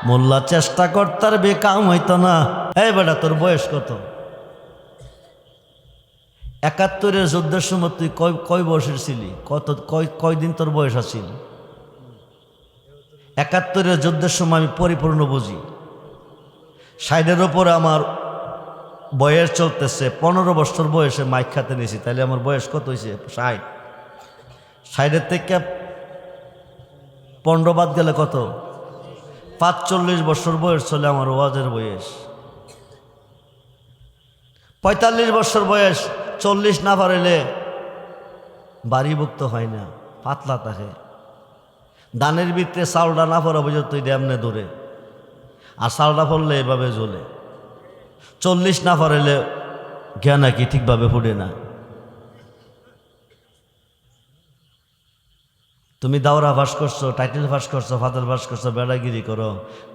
মোল্লা চেষ্টা করতার বেকাম হইতো না। এই বেটা তোর বয়স কত? ৭১-এর যুদ্ধের সময় তুই কয় বয়সের ছিলি? কয়দিন তোর বয়স আছিল? ৭১-এর যুদ্ধের সময় আমি পরিপূর্ণ বুঝি। ৬০-এর ওপরে আমার বয়স চলতেছে, ১৫ বছর বয়সে মাইক খাতে নিয়েছি, তাইলে আমার বয়স কত হয়েছে? ৬০। ৬০-এর থেকে ১৫ বাদ গেলে কত? ৪৫ বছর বয়স চলে আমার ওয়াজের বয়স। ৪৫ বছর বয়স, ৪০ না পারিলে বাড়িভুক্ত হয় না, পাতলা থাকে। দানের ভিতরে চাউলটা না পড়া পর্যন্ত এমনে দূরে, আর চাউলটা পড়লে এভাবে জ্বলে। ৪০ না পারিলে জ্ঞান নাকি ঠিকভাবে ফুটে না। তুমি দাওরা ফাঁস করছো, টাইটেল ফাঁস করছো, ফাদল ফাঁস করছো, বেড়াগিরি করো,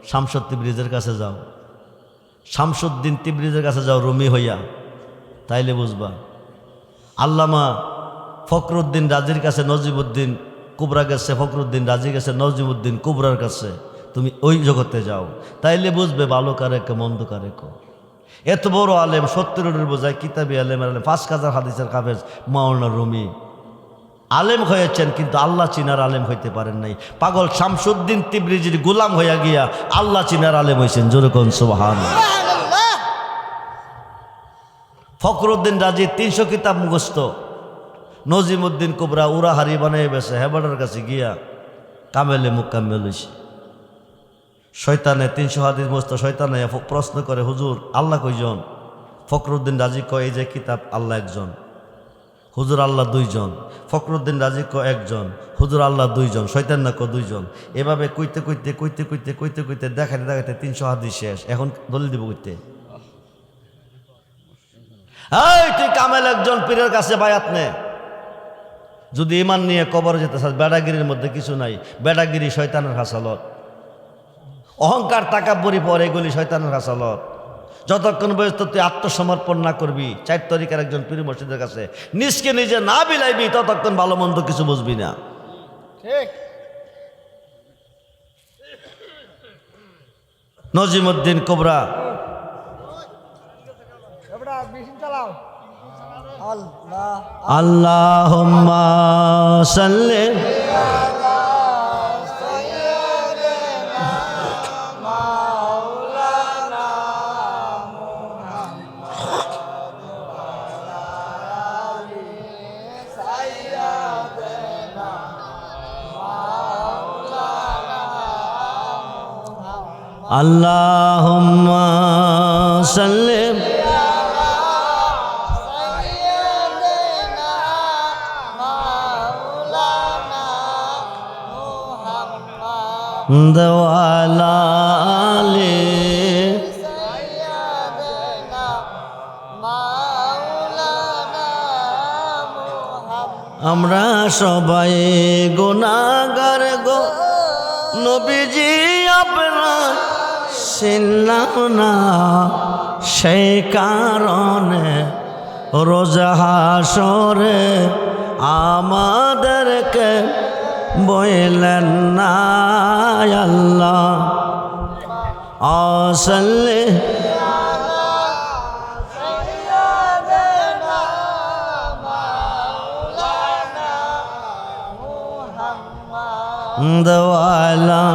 শামসুদ তিবরিজের কাছে যাও, শামসুদ্দিন তিবরিজের কাছে যাও রুমি হইয়া, তাইলে বুঝবা। আল্লামা ফখরুদ্দিন রাজির কাছে নজিবুদ্দিন কুবরা গেছে, ফখরুদ্দিন রাজি গেছে নজিবুদ্দিন কুবরার কাছে, তুমি ওই জগতে যাও, তাইলে বুঝবে ভালো কারে কে মন্দ কারে কো। এত বড় আলেম, ৭০ বোঝায় কিতাবি আলেম, ৫,০০০ হাদিসের কাফেজ মাওলানা রুমি আলেম হয়েছেন, কিন্তু আল্লাহ চিনার আলেম হইতে পারেন নাই। পাগল শামসুদ্দিন তিবরিজির গোলাম হইয়া গিয়া আল্লাহ চিনার আলেম হয়েছেন। জোরে কোন সুবহানাল্লাহ। সুবহানাল্লাহ ফখরুদ্দিন রাজি ৩০০ কিতাব মুখস্থ, নজিমুদ্দিন কুবরা উড়া হারি বানিয়ে বেছে, হেবাডার কাছে গিয়া কামেলে মুকাম্মেল হইছে। শয়তানে ৩০০ হাদিস মুখস্থ, শয়তানে প্রশ্ন করে, হুজুর আল্লাহ কয়জন? ফখরুদ্দিন রাজি কয় এই যে কিতাব আল্লাহ একজন। হুজুর আল্লাহ দুইজন। ফখরুদ্দিন রাজি ক একজন, হুজুর আল্লাহ দুইজন। শয়তান না ক দুইজন। এভাবে কইতে কইতে কইতে কইতে কইতে কইতে দেখাতে দেখাতে ৩০০ হাদিস শেষ। এখন দলিল দিব কইতে, এই তুই কামেল একজন পীরের কাছে বায়াত নে, যদি ইমান নিয়ে কবর যেতে চাস। বেড়াগিরির মধ্যে কিছু নাই, বেড়াগিরি শয়তানের হাসালত, অহংকার তাকাব্বুরি পর এগুলি শয়তানের হাসালত। যতক্ষণ পর্যন্ত তুই আত্মসমর্পণ না করবি ৪ তরিকার একজন পীর মুর্শিদের কাছে, নিজকে নিজে না বিলাইবি, ততক্ষণ ভালো মন্দ কিছু বুঝবি না। ঠিক নজিমুদ্দিন কুবরা এবড়া মেশিন চালাও আল্লাহ আল্লাহুম্মা সাল্লি আল্লাহুম্মা সাল্লি ওয়ালা আলি আমরা সবাই গুনাহগার গো নবীজি আপনার চিনলাম না সেই কারণে রোজ হাসরে আমাদেরকে বইলেন না আল্লাহ আসাল্লি দওয়ালা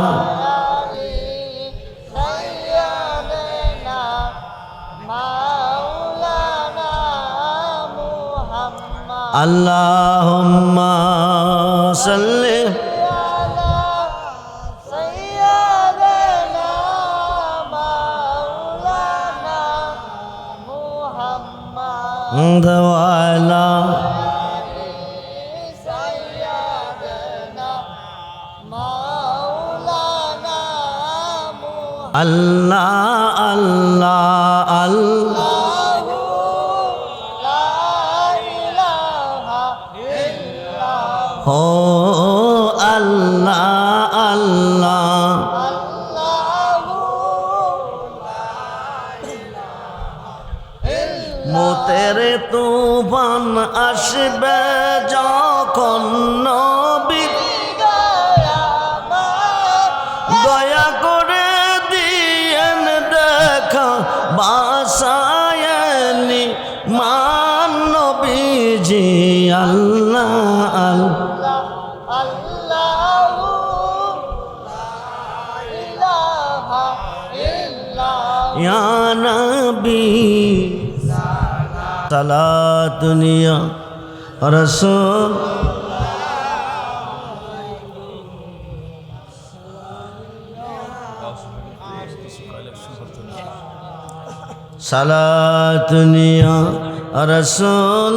আল্লাহুম্মা সাল্লি দওয়ালা আল্লাহ আল্লাহ আল্লাহ ও আল্লাহ আল্লাহ মোতের তুফান আসবে যখন নবী দয়া করে দিয়েন দেখা বাসায়নি মান নবীজি আল্লাহ আল্লাহ ইয়া নবী সালাতুনিয়া রাসূল সালাতুনিয়া রাসূল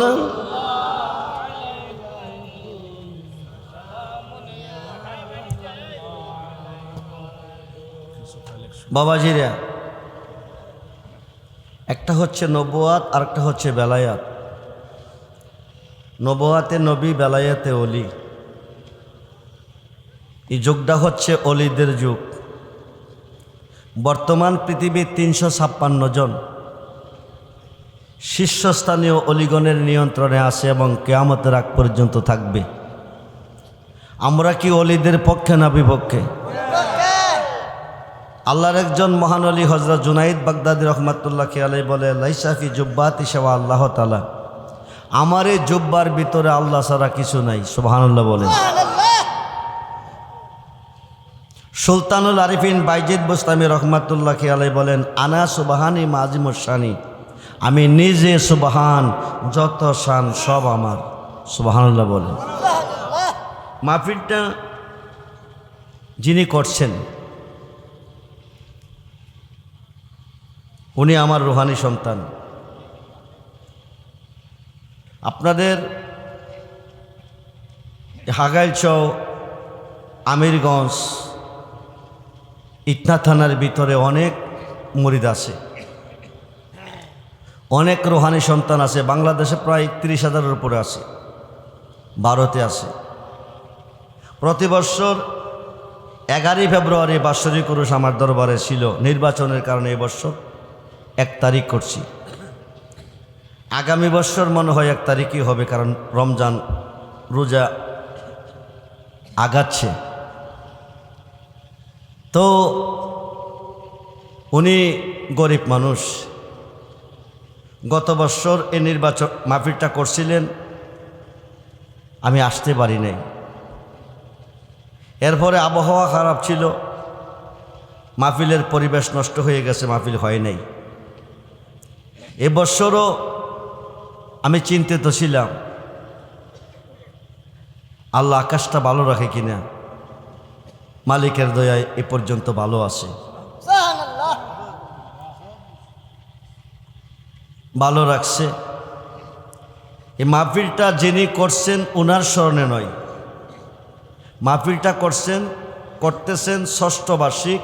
বাবাজিরা একটা হচ্ছে নবুয়াত আর একটা হচ্ছে বেলায়াত নবুয়াতে নবী বেলায়াতে অলি এই যুগটা হচ্ছে অলিদের যুগ বর্তমান পৃথিবীর 356 জন শীর্ষস্থানীয় অলিগণের নিয়ন্ত্রণে আছে এবং কিয়ামতের আগ পর্যন্ত থাকবে আমরা কি অলিদের পক্ষে না বিপক্ষে আল্লাহর একজন মহান অলি হযরত জুনাইদ বাগদাদী রহমাতুল্লাহ আলাইহি বলে লাইসা ফি জুব্বাতি শাওয়া আল্লাহ তাআলা আমার এই জুব্বার ভিতরে আল্লাহ ছাড়া কিছু নাই সুবহানাল্লাহ বলেন সুলতানুল আরিফিন বাইজিদ বুস্তামি রহমাতুল্লাহ আলাইহি বলেন আনা সুবহানি মাজিমুশ শানি আমি নিজে সুবহান যত শান সব আমার সুবহানাল্লাহ বলেন মাহফিলটা যিনি করছেন উনি আমার রুহানি সন্তান আপনাদের হাগাইলচৌ আমিরগঞ্জ ইটনা থানার ভিতরে অনেক মুরিদ আছে অনেক রুহানি সন্তান আছে বাংলাদেশে প্রায় 30,000-এর উপরে আছে ভারতে আছে প্রতি বছর 11 ফেব্রুয়ারি বাৎসরিক উরুস আমার দরবারে ছিল নির্বাচনের কারণে এই বছর 1 তারিখ করছি আগামী বছর মনে হয় 1 তারিখই হবে কারণ রমজান রোজা আগাচ্ছে তো উনি গরিব মানুষ গত বছর এই নির্বাচন মাহফিলটা করছিলেন, আমি আসতে পারি নাই। এরপরে আবহাওয়া খারাপ ছিল, মাহফিলের পরিবেশ নষ্ট হয়ে গেছে, মাহফিল হয় নাই। এবছরও আমি চিন্তিত ছিলাম, আল্লাহ আকাশটা ভালো রাখে কিনা। মালিকের দয়ায় এ পর্যন্ত ভালো আছে, সুবহানাল্লাহ। ভালো রাখছে। এই মাহফিলটা যিনি করছেন ওনার স্মরণে নয়, মাহফিলটা করতেছেন ষষ্ঠ বার্ষিক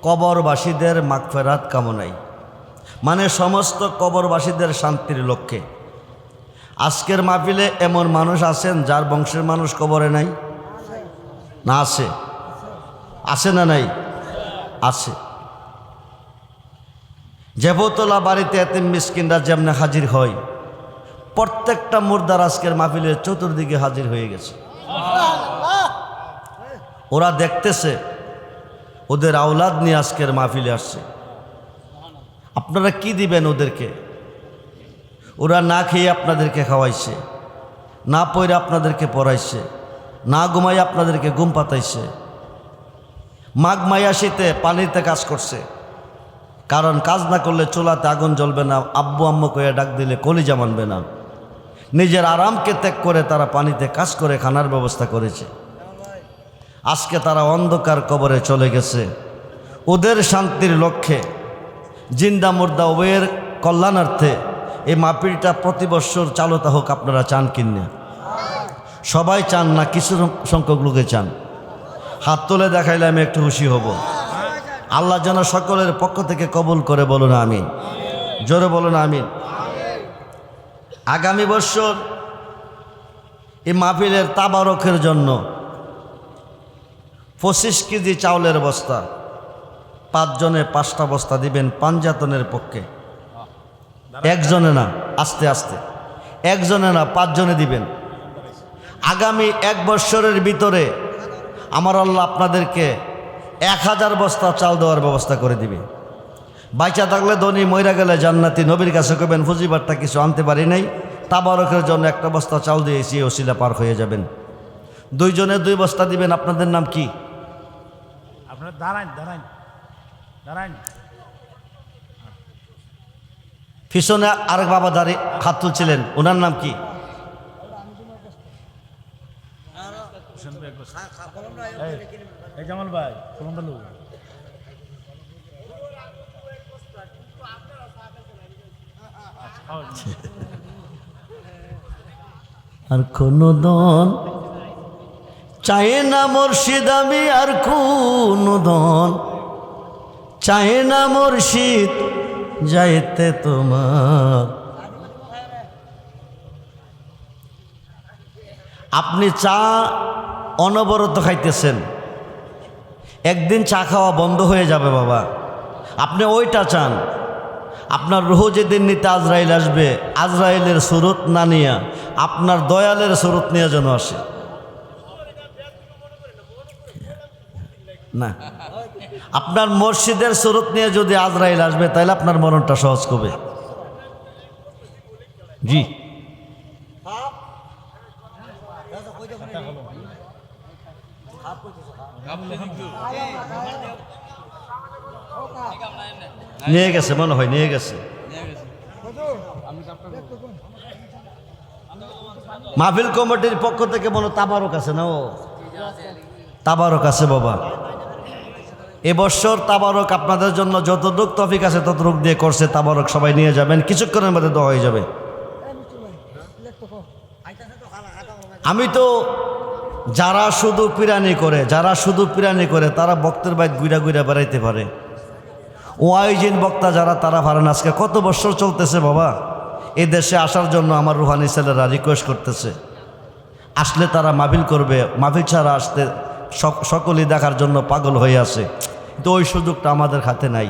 কবরবাসীদের মাগফিরাত কামনায়, মানে সমস্ত কবরবাসীদের শান্তির লক্ষ্যে। আজকের মাহফিলে এমন মানুষ আছেন যার বংশের মানুষ কবরে নাই? না আছে? আছে না নাই? আছে। জেবতলা বাড়িতে এতিম মিসকিনরা যেমনে হাজির হয়, প্রত্যেকটা মুর্দার আজকের মাহফিলের চতুর্দিকে হাজির হয়ে গেছে। সুবহানাল্লাহ। ওরা দেখতেছে ওদের আওলাদ নিয়ে আজকের মাহফিলে আসছে। আপনারা কি দিবেন ওদেরকে? ওরা না খেয়ে আপনাদেরকে খাওয়াইছে, না পড়ে আপনাদেরকে পড়াইছে, না ঘুমাই আপনাদেরকে ঘুম পাতাইছে। মাঘ মায়াশিতে পানিতে কাজ করছে, কারণ কাজ না করলে চুলাতে আগুন জ্বলবে না, আব্বু আম্মু কয়ে ডাক দিলে কলিজা মানবে না। নিজের আরামকে ত্যাগ করে তারা পানিতে কাজ করে খানার ব্যবস্থা করেছে। আজকে তারা অন্ধকার কবরে চলে গেছে। ওদের শান্তির লক্ষ্যে, জিন্দা মুর্দা উভয়ের কল্যাণার্থে এই মাহফিলটা প্রতি বছর চালুতা হোক। আপনারা চান কিনা? সবাই চান না কিছু সংখ্যক লোকে চান? হাত তুলে দেখাইলে আমি একটু খুশি হব। আল্লাহ যেন সকলের পক্ষ থেকে কবুল করে, বলুন আমিন। জোরে বলুন আমিন। আগামী বছর এই মাহফিলের তাবারকের জন্য 25 কেজি চাউলের বস্তা, 5 জনে 5টা বস্তা দিবেন পাঞ্জাতনের পক্ষে। একজনে না, আস্তে আস্তে, একজনে না 5 জনে দিবেন। আগামী 1 বছরের ভিতরে আমার আল্লাহ আপনাদেরকে 1000 বস্তা চাল দেওয়ার ব্যবস্থা করে দিবে। বাইচা থাকলে ধনী, মইরা গেলে জান্নাতি। নবীর কাছে কবেন ফুজিবারটা কিছু আনতে পারি নাই, তাবারকের জন্য 1টা বস্তা চাল দিয়েছি, ওসিলা পার হয়ে যাবেন। 2 জনে 2 বস্তা দিবেন। আপনাদের নাম কি? আপনার দাঁড়ান দাঁড়ান দাঁড়ান। পিছনে আরেক বাবা দাঁড়িয়ে হাত তুলছিলেন, ওনার নাম কি? এই জামাল ভাই, কলম বলু। আর কোনো দন চায় না মুর্শিদ, আমি আর কোনো দন চায় না মুর্শিদ যাইতে তোমার। আপনি চা অনবরত খাইতেছেন, একদিন চা খাওয়া বন্ধ হয়ে যাবে বাবা। আপনি ওইটা চান, আপনার রুহ যেদিন নিতে আজরাইল আসবে, আজরাইলের সুরত না নিয়া আপনার দয়ালের সুরত নিয়ে যেন আসে। না, আপনার মসজিদের সুরত নিয়ে যদি আজরাইল আসবে তাহলে আপনার মরণটা সহজ করবে। জি, নিয়ে গেছে মনে হয়, নিয়ে গেছে। মাহফিল কমিটির পক্ষ থেকে মনে তাবারক আছে না? ও তাবারক আছে বাবা। এবছর তাবারক আপনাদের জন্য যতটুক তফিক আছে ততটুক দিয়ে করছে। তাবারক সবাই নিয়ে যাবেন, কিছুক্ষণের মধ্যে দেওয়া হয়ে যাবে। আমি তো যারা শুধু পিরানি করে তারা বক্তের বাইত গুইরা গুইরা বেড়াইতে পারে। ওয়াইজিন বক্তা যারা, তারা পারেন। আজকে কত বছর চলতেছে বাবা, এই দেশে আসার জন্য আমার রুহানি ছেলেরা রিকোয়েস্ট করতেছে, আসলে তারা মাহফিল করবে। মাহফিল ছাড়া আসতে সকলেই দেখার জন্য পাগল হয়ে আছে, কিন্তু ওই সুযোগটা আমাদের হাতে নাই।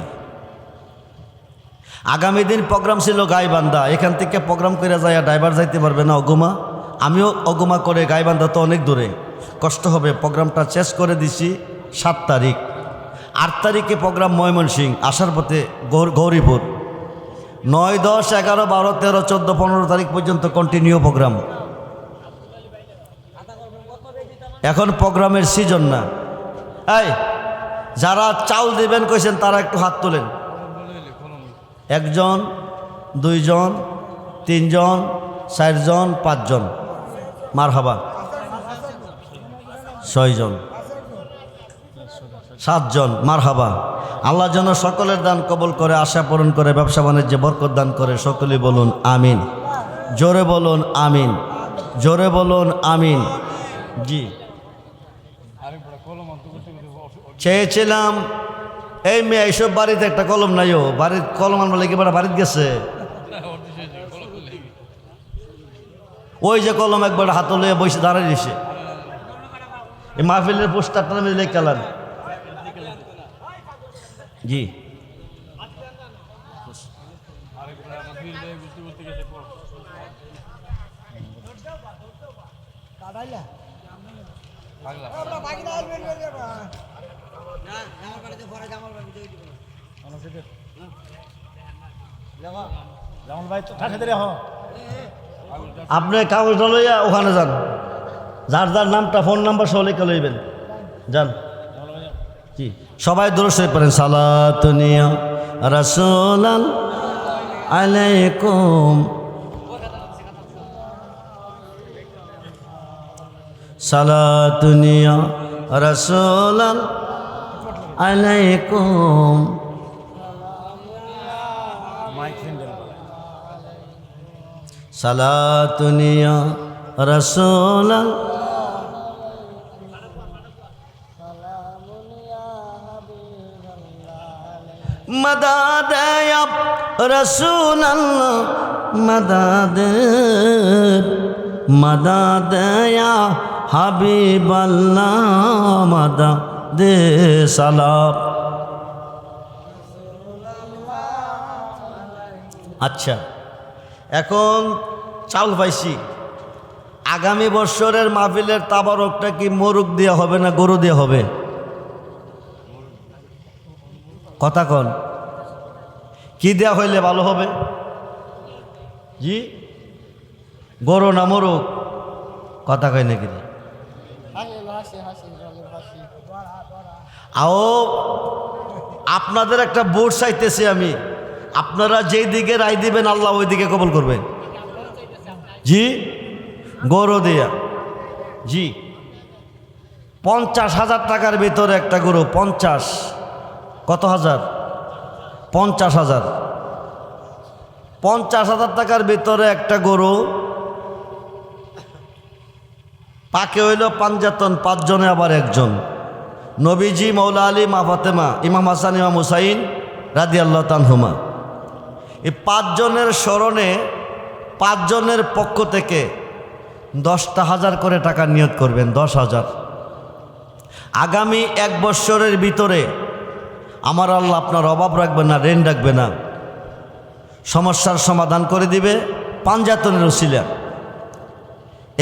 আগামী দিন প্রোগ্রাম ছিল গাইবান্ধা, এখান থেকে প্রোগ্রাম করে যায় ড্রাইভার যাইতে পারবে না অগুমা। আমিও অগুমা করে, গাইবান্ধা তো অনেক দূরে, কষ্ট হবে। প্রোগ্রামটা শেষ করে দিছি 7 তারিখ। 8 তারিখে প্রোগ্রাম ময়মনসিংহ, আসার পথে গৌরীপুর। 9, 10, 11, 12, 13, 14, 15 তারিখ পর্যন্ত কন্টিনিউ প্রোগ্রাম। এখন প্রোগ্রামের সিজন না। এই যারা চাউল দিবেন কইছেন তারা একটু হাত তোলেন। 1 জন, 2 জন, 3 জন, 4 জন, 5 জন, মারহাবা। 6 জন, 7 জন, মারহাবা। আল্লাহ যেন সকলের দান কবুল করে, আশা পূরণ করে, ব্যবসা বাণিজ্যে বরকত দান করে। সকলেই বলুন আমিন। জোরে বলুন আমিন, জোরে বলুন আমিন। জি চেয়েছিলাম এই মেয়ে এইসব বাড়িতে একটা কলম নাই, ও বাড়ির কলম আনবার লেগে বাড়িতে গেছে। ওই যে কলম একবার হাতে লইয়া বসে দাঁড়াই দিছে। এই মাহফিলের পোস্টারটা আমি লেখালাম। জি জামাল ভাই তো থাকে রে। আপনি কাগজটা লইয়া ওখানে যান, যার যার নামটা ফোন নাম্বার সহ লেখা লইবেন, যান। জি সবাই দরুদ শরীফ পড়েন। সালাতুনিয়া রাসূলাল আলাইকুম, সালাতুনিয়া রাসূলাল আলাইকুম, সালাতুনিয়া রাসূলাল মদদ ইয়া রাসূলাল্লাহ, মদদ মদদ ইয়া হাবিবাল্লাহ, মদদ সালাম। আচ্ছা এখন চাউল পাইছি, আগামী বছরের মাহফিলের তাবারকটা কি মোরগ দেওয়া হবে না গরু দেওয়া হবে? কথা কন, কি দেওয়া হইলে ভালো হবে? জি গরু না মোরগ? কথা কয় নাকি? আও আপনাদের একটা বোর্ড চাইতেছি আমি, আপনারা যেই দিকে রায় দিবেন আল্লাহ ওই দিকে কবুল করবেন। জি গরু দেয়া। জি 50,000 টাকার ভিতরে একটা গরু। 50 কত হাজার? 50,000। 50,000 টাকার ভিতরে একটা গরু। পাকে হইল পাঞ্জাতন, 5 জনে আবার 1 জন। নবীজি, মৌলা আলী, মা ফাতেমা, ইমাম হাসান, ইমাম হুসাইন রাদিয়াল্লাহু তাআলা। এই 5 জনের স্মরণে 5 জনের পক্ষ থেকে 10,000 করে টাকা নিয়ত করবেন। 10,000। আগামী 1 বছরের ভিতরে আমার আল্লাহ আপনার অভাব রাখবে না, ঋণ রাখবে না, সমস্যার সমাধান করে দিবে পাঞ্জাতনের ওসিলা।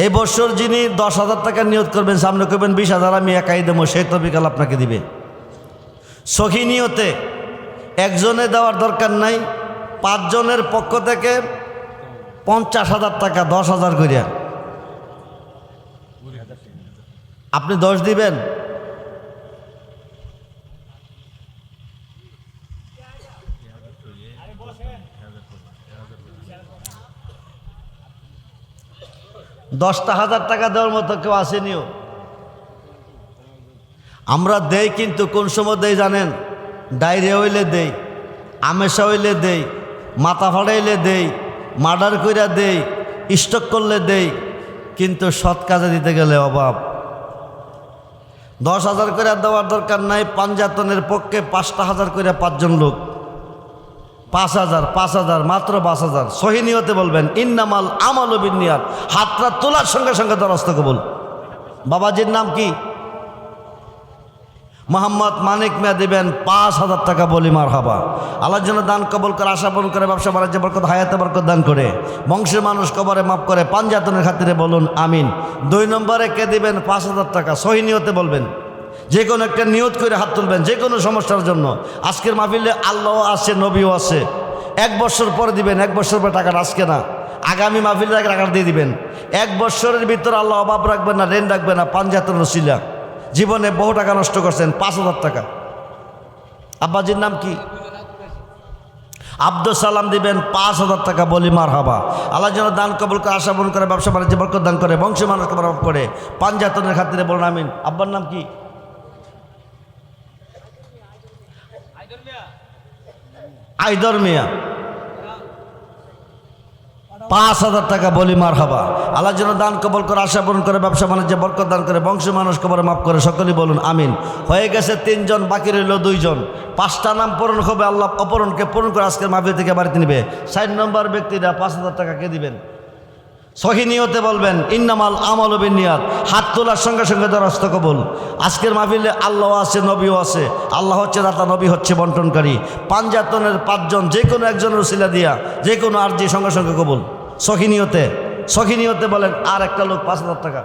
এই বছর যিনি 10,000 টাকা নিয়ত করবেন, সামনে করবেন 20,000 আমি একাই দেবো, সেই তৌফিক আল্লাহ আপনাকে দিবে। সহি নিয়তে একজনে দেওয়ার দরকার নাই, 5 জনের পক্ষ থেকে 50,000 টাকা, 10,000 করিয়া। আপনি 10 দিবেন? $10,000 টাকা দেওয়ার মতো কেউ আসেনিও। আমরা দেই, কিন্তু কোন সময় দেই জানেন? ডায়রিয়া হইলে দেই, আমেশা হইলে দেই, মাথা ফাড়াইলে দেই, মার্ডার কইরা দেই, স্ট্রোক করলে দেই, কিন্তু সৎ কাজে দিতে গেলে অভাব। 10,000 করে দেওয়ার দরকার নাই। পাঞ্জাতনের পক্ষে 5,000 করে 5 জন লোক, 5,000 মাত্র 5,000। সহি নিয়তে বলবেন ইন্নামাল আমালু বিন্নিয়াত। হাতটা তোলার সঙ্গে সঙ্গে দরস্ত কবুল। বাবাজির নাম কি? মোহাম্মদ মানিক মিয়া দিবেন 5,000 টাকা, বলি মারহাবা। আল্লাহর জন্য দান কবুল করে, আশা পূরণ করে, ব্যবসা বাণিজ্যে বরকত, হায়াতে বরকত দান করে, বংশের মানুষ কবরে মাফ করে, পাঞ্জাতনের খাতিরে বলুন আমিন। 2 নম্বরে কে দিবেন? 5,000 টাকা। সহি নিয়তে বলবেন, যে কোনো একটা নিয়ত করে হাত তুলবেন, যে কোনো সমস্যার জন্য। আজকের মাহফিলে আল্লাহও আছে, নবীও আছে, 1 বছর পরে দিবেন, 1 বছর পরে টাকাটা আজকে না, আগামী মাহফিলের আগে টাকাটা দিয়ে দিবেন। 1 বছরের ভিতর আল্লাহ অভাব রাখবেন না, ঋণ রাখবেন না। পাঞ্জাতন রসিলা জীবনে বহু টাকা নষ্ট করছেন, 5,000 টাকা। আব্বাজির নাম কি? আব্দুল সালাম দিবেন 5,000 টাকা। বলি মারহাবা। আল্লাহ যেন দান কবুল করে, আশা পূরণ করে, ব্যবসা বাণিজ্য বরকত দান করে, বংশ মানুষকে বরকত করে, পাঞ্জাতনের খাতিরে বলুন আমিন। আব্বার নাম কি? আইদর মিয়া। 5,000 টাকা। বলি মারহাবা। আল্লাহ যেন দান কবুল করে, আশা পূরণ করে, ব্যবসা বাণিজ্য বরকত দান করে, বংশ মানুষ কবরে মাফ করে, সকলেই বলুন আমিন। হয়ে গেছে 3 জন, বাকি রইল 2 জন। 5টা নাম পূরণ হবে, আল্লাহ অপরণকে পূরণ করে আজকের মাহফিল থেকে বাড়িতে নিবে। 4 নম্বর ব্যক্তিরা 5,000 টাকা কে দিবেন? সহি নিয়তে বলবেন ইন্নামাল আমালু বিন্নিয়াত। হাত তোলার সঙ্গে সঙ্গে দরস্ত কবুল। আজকের মাহফিলে আল্লাহ আছে, নবীও আছে। আল্লাহ হচ্ছে দাতা, নবী হচ্ছে বন্টনকারী। পাঞ্জাতনের 5 জন, যে কোনো একজনের উসিলা দিয়া যে কোনো আরজি সঙ্গে সঙ্গে কবুল। সহি নিয়তে বলেন। আর একটা লোক 5,000 টাকা।